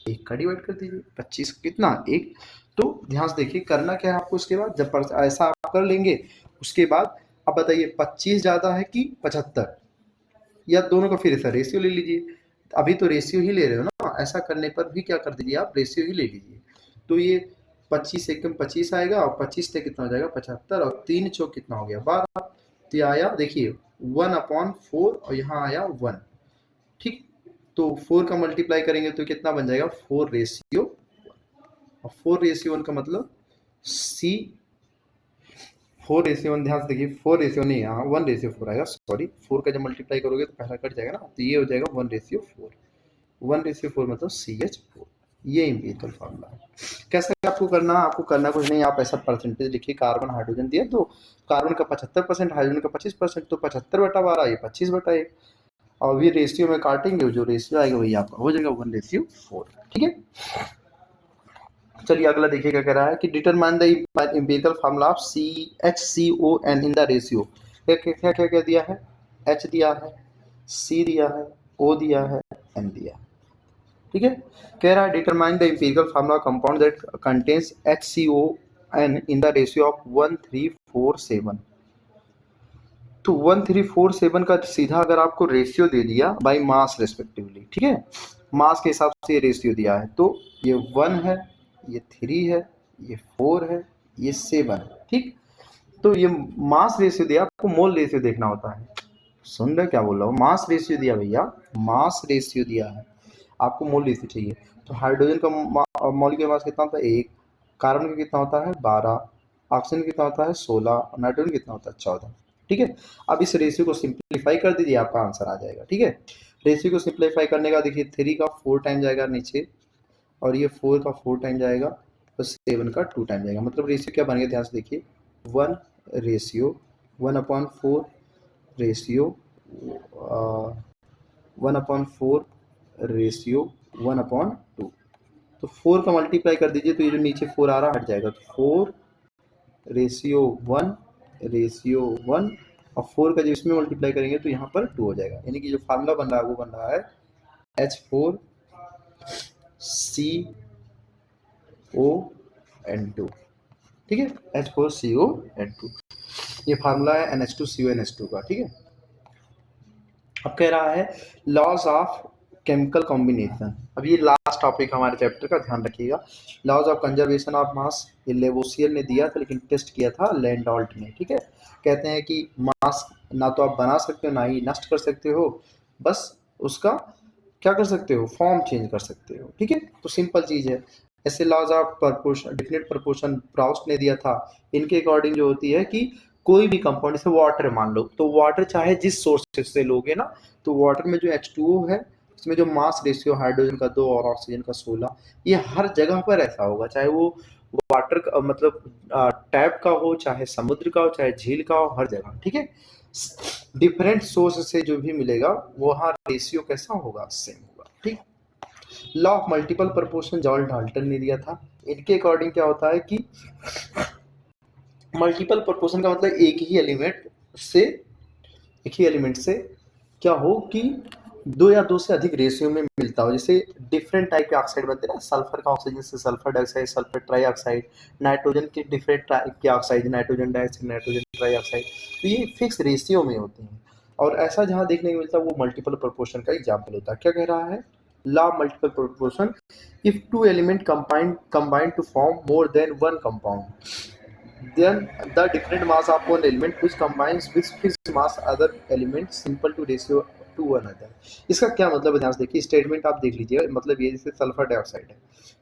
1 का डिवाइड कर दीजिए, 25 कितना 1। तो ध्यान से देखिए करना क्या है आपको, उसके बाद जब ऐसा आप कर लेंगे उसके बाद अब बताइए 25 ज़्यादा है कि 75, या दोनों का फिर ऐसा रेशियो ले लीजिए, अभी तो रेशियो ही ले रहे हो ना, ऐसा करने पर भी क्या कर दीजिए आप रेशियो ही ले लीजिए। तो ये 25 से कम 25 आएगा और 25 से कितना हो जाएगा 75 और 3 चौक कितना हो गया 12। तो ये आया देखिए 1/4 और यहाँ आया 1। ठीक, तो 4 का मल्टीप्लाई करेंगे तो कितना बन जाएगा 4/1 और 4/1 का मतलब सी 4/1 ध्यान से देखिए 4/1 नहीं यहाँ 1/4 आएगा, सॉरी 4 का जब मल्टीप्लाई करोगे तो पहला कट जाएगा ना, तो ये हो जाएगा 1/4। 1/4 मतलब CH4। ये एम्पिरिकल फार्मूला है। कैसे आपको करना, आपको करना कुछ नहीं, आप ऐसा परसेंटेज लिखिए, कार्बन हाइड्रोजन दिया तो कार्बन का 75%, हाइड्रोजन का 25%, तो 75/12 ये 25/1 और ये रेशियो में काटेंगे, जो रेशियो आएगा वही आपका हो जाएगा 1/4। ठीक है, चलिए अगला देखिए क्या कह रहा है कि determine the empirical formula of CHCON in the ratio. क्या क्या क्या दिया है, H दिया है, C दिया है, O दिया है, N दिया है। ठीक है, कह रहा है determine the empirical formula compound that contains HCON in the ratio of 1347। तो 1347 का सीधा अगर आपको रेशियो दे दिया बाई मास रेस्पेक्टिवली, ठीक है, मास के हिसाब से ये रेशियो दिया है, तो ये 1 है, ये 3 है, ये 4 है, ये 7 है। ठीक, तो ये मास रेशियो दिया, आपको मोल रेशियो देखना होता है। सुन रहे क्या बोल रहा हूँ, मास रेशियो दिया भैया, मास रेशियो दिया है, आपको मोल रेशियो चाहिए। तो हाइड्रोजन का मॉलिक्यूलर मास कितना होता है 1, कार्बन का कितना होता है 12, ऑक्सीजन कितना होता है 16, नाइट्रोजन कितना होता है 14। ठीक है, अब इस रेशियो को सिंप्लीफाई कर दीजिए, आपका आंसर आ जाएगा। ठीक है, रेशियो को सिंप्लीफाई करने का देखिए 3 का 4 टाइम जाएगा नीचे, और ये 4 का 4 टाइम जाएगा, तो 7 का 2 टाइम जाएगा, मतलब रेशियो क्या बन गया, ध्यान से देखिए 1/4 रेशियो 1/4 रेशियो 1/2। तो 4 का मल्टीप्लाई कर दीजिए, तो ये जो नीचे 4 आ रहा हट जाएगा, तो 4/1 और 4 का जब इसमें मल्टीप्लाई करेंगे तो यहाँ पर 2 हो जाएगा, यानी कि जो फार्मूला बन रहा है वो बन रहा है H4CON2। ठीक है, H4CON2 ये फार्मूला है NH2CONH2 का। ठीक है, अब कह रहा है लॉज ऑफ केमिकल कॉम्बिनेशन। अब ये लास्ट टॉपिक हमारे चैप्टर का, ध्यान रखिएगा। Laws of conservation of mass, ये लेवोसियर ने दिया था लेकिन टेस्ट किया था लैंडॉल्ट ने। ठीक है, कहते हैं कि मास ना तो आप बना सकते हो ना ही नष्ट कर सकते हो, बस उसका क्या कर सकते हो, फॉर्म चेंज कर सकते हो। ठीक है, तो सिंपल चीज है। ऐसे laws of proportion, definite proportion Proust ने दिया था। इनके अकॉर्डिंग जो होती है कि कोई भी कंपाउंड, जैसे वाटर मान लो, तो वाटर चाहे जिस सोर्स से लोगे ना, तो वाटर में जो H2O है इसमें जो मास रेशियो हाइड्रोजन का 2 और ऑक्सीजन का 16, ये हर जगह पर ऐसा होगा, चाहे वो वाटर का मतलब टैप का हो, चाहे समुद्र का हो, चाहे झील का हो, हर जगह। ठीक है, डिफरेंट सोर्स से जो भी मिलेगा वहाँ रेशियो कैसा होगा, सेम होगा। ठीक, law of multiple proportion John Dalton ने दिया था। इनके अकॉर्डिंग क्या होता है कि मल्टीपल प्रपोर्शन का मतलब एक ही एलिमेंट से क्या हो कि 2 या 2 से अधिक रेशियो में मिलता हो। जैसे डिफरेंट टाइप के ऑक्साइड बनते हैं ना, सल्फर का ऑक्सीजन से sulphur dioxide, sulphur trioxide, nitrogen के डिफरेंट टाइप के oxide, nitrogen dioxide, nitrogen trioxide, तो ये फिक्स रेशियो में होते हैं। और ऐसा जहाँ देखने को मिलता है वो मल्टीपल प्रपोर्शन का एग्जाम्पल होता है। क्या कह रहा है, law multiple proportion, if 2 element combine to form more than one compound, then the different mass of one element which combines with fixed mass other element simple to ratio to one another। इसका क्या मतलब है, ध्यान से देखिए, statement आप देख लीजिए। मतलब ये जैसे सल्फर डाइऑक्साइड है,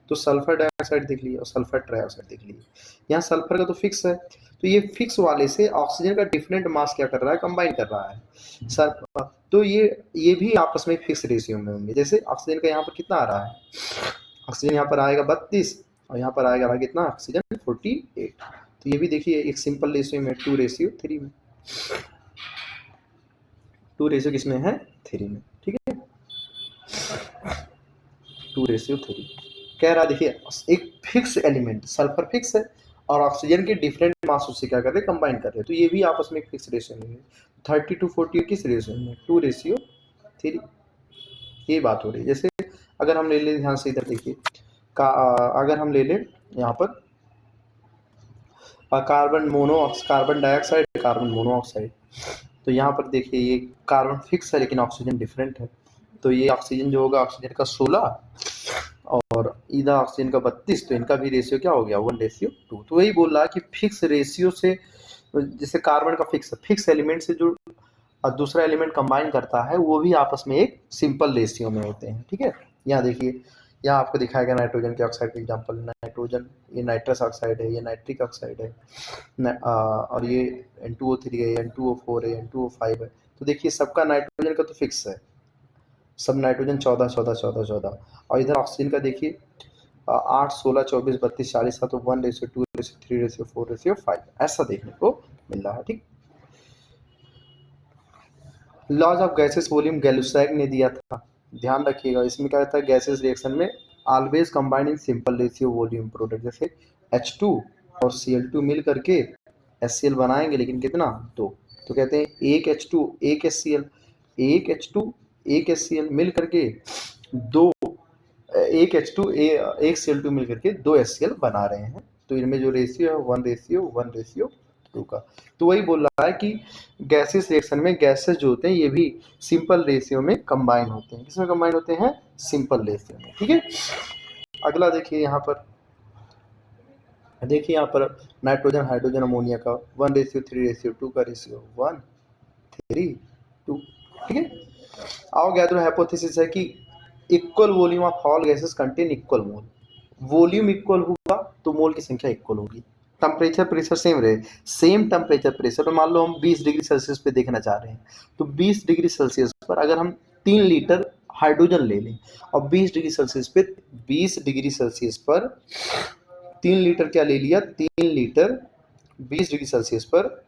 तो सल्फर डाइऑक्साइड देख लीजिए और सल्फर ट्राइऑक्साइड देख लीजिए। यहाँ सल्फर का तो फिक्स है, तो ये फिक्स वाले से ऑक्सीजन का डिफरेंट मास क्या कर रहा है, कंबाइन कर रहा है सल्फर, तो ये भी आपस में फिक्स रेशियो में होंगे। जैसे ऑक्सीजन का यहाँ पर कितना आ रहा है, ऑक्सीजन यहाँ पर आएगा 32 और यहाँ पर आएगा कितना, ऑक्सीजन 48। तो ये भी देखिए एक सिंपल रेशियो में 2/3 में, 2 रेशियो किसमें है 3 में। ठीक है, 2/3 कह रहा, देखिए एक फिक्स एलिमेंट सल्फर फिक्स है और ऑक्सीजन के डिफरेंट मास उससे क्या कर रहे हैं, कंबाइन कर रहे हैं, तो ये भी आपस में एक फिक्स रेशियो में है। 30 to 40 किस रेशियो में, 2/3। ये बात हो रही है। जैसे अगर हम ले लें, ध्यान से इधर देखिए, अगर हम ले लें यहाँ पर कार्बन डाइऑक्साइड, कार्बन मोनोऑक्साइड, तो यहाँ पर देखिए ये कार्बन फिक्स है लेकिन ऑक्सीजन डिफरेंट है, तो ये ऑक्सीजन जो होगा, ऑक्सीजन का 16 और इधर ऑक्सीजन का 32, तो इनका भी रेशियो क्या हो गया 1:2। तो वही बोल रहा है कि फिक्स रेशियो से, जैसे कार्बन का फिक्स एलिमेंट से जो दूसरा एलिमेंट कंबाइन करता है वो भी आपस में एक सिंपल रेशियो में होते हैं। ठीक है, यहाँ देखिए, यहाँ आपको दिखाया गया नाइट्रोजन के ऑक्साइड का एग्जाम्पल। नाइट्रोजन, ये नाइट्रस ऑक्साइड है, ये नाइट्रिक ऑक्साइड है, और ये N2O3 है, N2O4 है, N2O5 है। तो देखिए सबका नाइट्रोजन का तो फिक्स है, सब नाइट्रोजन 14 14 14 14। और इधर ऑक्सीजन का देखिए 8 16 24 32 40 था, तो 1:2:3:4:5 ऐसा देखने को मिल रहा है। ठीक, लॉज ऑफ गैसेस वॉल्यूम गैलुसैग ने दिया था, ध्यान रखिएगा। इसमें क्या रहता है, गैसेस रिएक्शन में always combined in simple ratio volume product. जैसे H2 और Cl2 मिल करके HCl बनाएंगे, लेकिन कितना 2। तो कहते हैं एक H2 एक HCl, एक H2 एक HCl मिल करके 2, एक H2 एक Cl2 मिल करके 2 HCl बना रहे हैं। तो इनमें जो रेशियो है 1:1:2 का। तो वही बोल रहा है कि गैसेस रिएक्शन में गैसेस जो होते हैं ये भी सिंपल रेशियो में कंबाइन होते हैं। किसमें कंबाइन होते हैं, सिंपल रेशियो में। ठीक है, अगला देखिए, यहाँ पर देखिए, यहाँ पर नाइट्रोजन हाइड्रोजन अमोनिया का 1:3:2 का रेशियो 1:3:2। ठीक है, आओ गैदर हाइपोथेसिस है कि equal volume of all gases contain equal mole. Volume equal होगा तो मोल की संख्या इक्वल होगी। टेम्परेचर प्रेशर सेम रहे, सेम टेम्परेचर प्रेशर पर मान लो हम 20 डिग्री सेल्सियस पे देखना चाह रहे हैं, तो 20 डिग्री सेल्सियस पर अगर हम 3 लीटर हाइड्रोजन ले लें और 20 डिग्री सेल्सियस पे 20 डिग्री सेल्सियस पर 3 लीटर क्या ले लिया, 3 लीटर 20 डिग्री सेल्सियस पर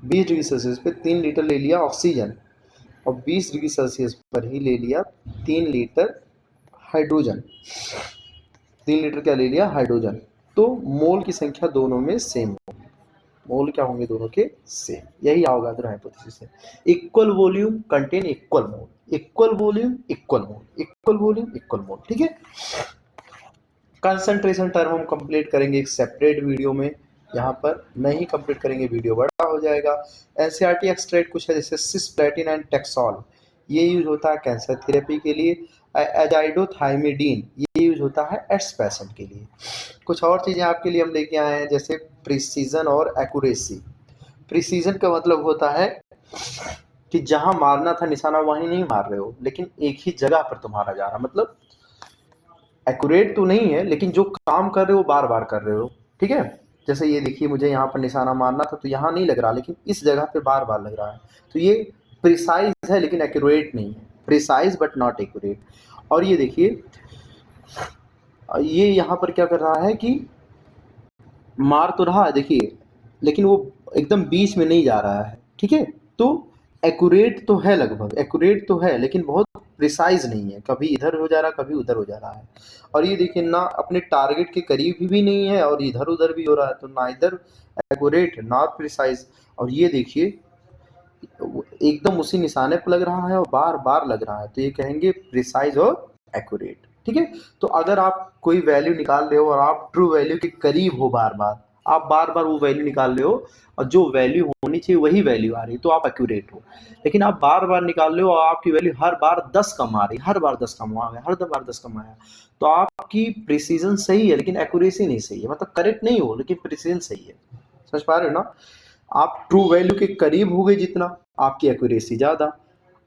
20 डिग्री सेल्सियस पे 3 लीटर ले लिया ऑक्सीजन, और 20 डिग्री सेल्सियस पर ही ले लिया 3 लीटर हाइड्रोजन। 3 लीटर क्या ले लिया, हाइड्रोजन। तो मोल की संख्या दोनों में सेम होगी, मोल क्या होंगे दोनों के सेम। यही आओगा हाइपोथेसिस है। इक्वल वॉल्यूम कंटेन इक्वल मोल, इक्वल वॉल्यूम इक्वल मोल, इक्वल वॉल्यूम इक्वल मोल। ठीक है, कंसंट्रेशन टर्म हम कंप्लीट करेंगे एक सेपरेट वीडियो में, यहाँ पर नहीं कंप्लीट करेंगे, वीडियो बड़ा हो जाएगा। एनसीईआरटी एक्सट्रैक्ट कुछ है जैसे सिस्प्लेटिन एंड टेक्सॉल, ये यूज होता है कैंसर थेरेपी के लिए। एजाइडोथाइमिडीन ये यूज होता है एड्स पेशेंट के लिए। कुछ और चीज़ें आपके लिए हम लेके आए हैं जैसे प्रिसीजन और एक्यूरेसी। प्रिसीजन का मतलब होता है कि जहां मारना था निशाना वहीं नहीं मार रहे हो, लेकिन एक ही जगह पर तुम्हारा जा रहा, मतलब एक्यूरेट तो नहीं है लेकिन जो काम कर रहे हो बार बार कर रहे हो। ठीक है, जैसे ये देखिए, मुझे यहाँ पर निशाना मारना था तो यहाँ नहीं लग रहा, लेकिन इस जगह पे बार बार लग रहा है। तो ये प्रिसाइज है लेकिन एक्यूरेट नहीं है, प्रिसाइज बट नॉट एक्यूरेट। और ये देखिए, ये यहाँ पर क्या कर रहा है कि मार तो रहा है देखिए, लेकिन वो एकदम बीच में नहीं जा रहा है। ठीक है, तो एक्यूरेट तो है, लगभग एक्यूरेट तो है, लेकिन बहुत प्रिसाइज नहीं है, कभी इधर हो जा रहा कभी उधर हो जा रहा है। और ये देखिए ना, अपने टारगेट के करीब भी नहीं है और इधर उधर भी हो रहा है, तो ना इधर एक्यूरेट ना प्रिसाइज। और ये देखिए एकदम उसी निशाने पर लग रहा है और बार बार लग रहा है, तो ये कहेंगे प्रिसाइज और एक्यूरेट। ठीक है, तो अगर आप कोई वैल्यू निकाल रहे हो और आप ट्रू वैल्यू के करीब हो, बार बार आप बार बार वो वैल्यू निकाल रहे हो और जो वैल्यू होनी चाहिए वही वैल्यू आ रही है, तो आप एक्यूरेट हो। लेकिन आप बार बार निकाल रहे हो और आपकी वैल्यू हर बार 10 कम आ रही, हर बार 10 कम आ गया, हर बार 10 कम आया, तो आपकी प्रिसीजन सही है लेकिन एक्यूरेसी नहीं सही है, मतलब करेक्ट नहीं हो लेकिन प्रिसीजन सही है। समझ पा रहे हो ना, आप ट्रू वैल्यू के करीब हो गए जितना, आपकी एक्यूरेसी ज्यादा,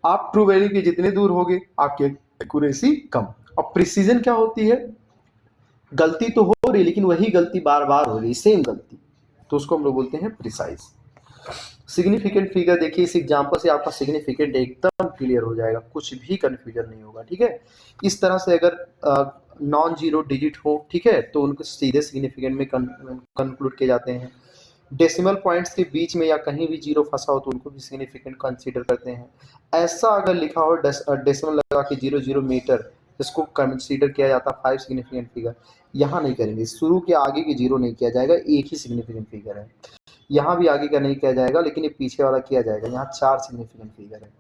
आप ट्रू वैल्यू के जितने दूर हो गए आपकी एक्यूरेसी कम। और प्रिसीजन क्या होती है, गलती तो हो रही लेकिन वही गलती बार बार हो रही, सेम गलती, तो उसको हम लोग बोलते हैं प्रिसाइज। सिग्निफिकेंट फिगर देखिए, इस एग्जांपल से आपका सिग्निफिकेंट एकदम क्लियर हो जाएगा, कुछ भी कंफ्यूजन नहीं होगा। ठीक है, इस तरह से अगर नॉन जीरो डिजिट हो, ठीक है, तो उनको सीधे सिग्निफिकेंट में कंक्लूड किए जाते हैं। डेसिमल पॉइंट्स के बीच में या कहीं भी जीरो फंसा हो तो उनको भी सिग्निफिकेंट कंसीडर करते हैं। ऐसा अगर लिखा हो डेसिमल लगा के 0 मीटर, जिसको कंसीडर किया जाता है 5 सिग्निफिकेंट फिगर, यहाँ नहीं करेंगे, शुरू के आगे की जीरो नहीं किया जाएगा, एक ही सिग्निफिकेंट फिगर है। यहाँ भी आगे का नहीं किया जाएगा लेकिन ये पीछे वाला किया जाएगा, यहाँ 4 सिग्निफिकेंट फिगर है।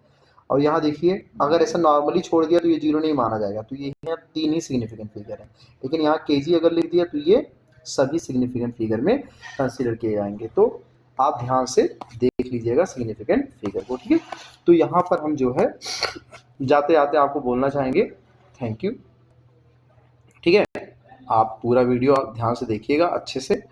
और यहाँ देखिए, अगर ऐसा नॉर्मली छोड़ दिया तो ये जीरो नहीं माना जाएगा, तो ये यहाँ 3 ही सिग्निफिकेंट फिगर है। लेकिन यहाँ केजी अगर लिख दिया तो ये सभी सिग्निफिकेंट फिगर में कंसीडर किए जाएंगे। तो आप ध्यान से देख लीजिएगा सिग्निफिकेंट फिगर को। ठीक है, तो यहाँ पर हम जो है जाते आते आपको बोलना चाहेंगे थैंक यू। आप पूरा वीडियो ध्यान से देखिएगा अच्छे से।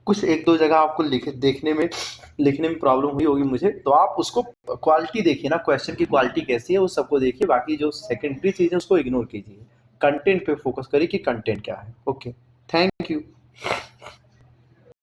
कुछ एक दो जगह आपको लिखने में प्रॉब्लम हुई होगी मुझे, तो आप उसको क्वालिटी देखिए ना, क्वेश्चन की क्वालिटी कैसी है वो सबको देखिए, बाकी जो सेकेंडरी चीज़ है उसको इग्नोर कीजिए, कंटेंट पे फोकस करिए कि कंटेंट क्या है। Okay, thank you.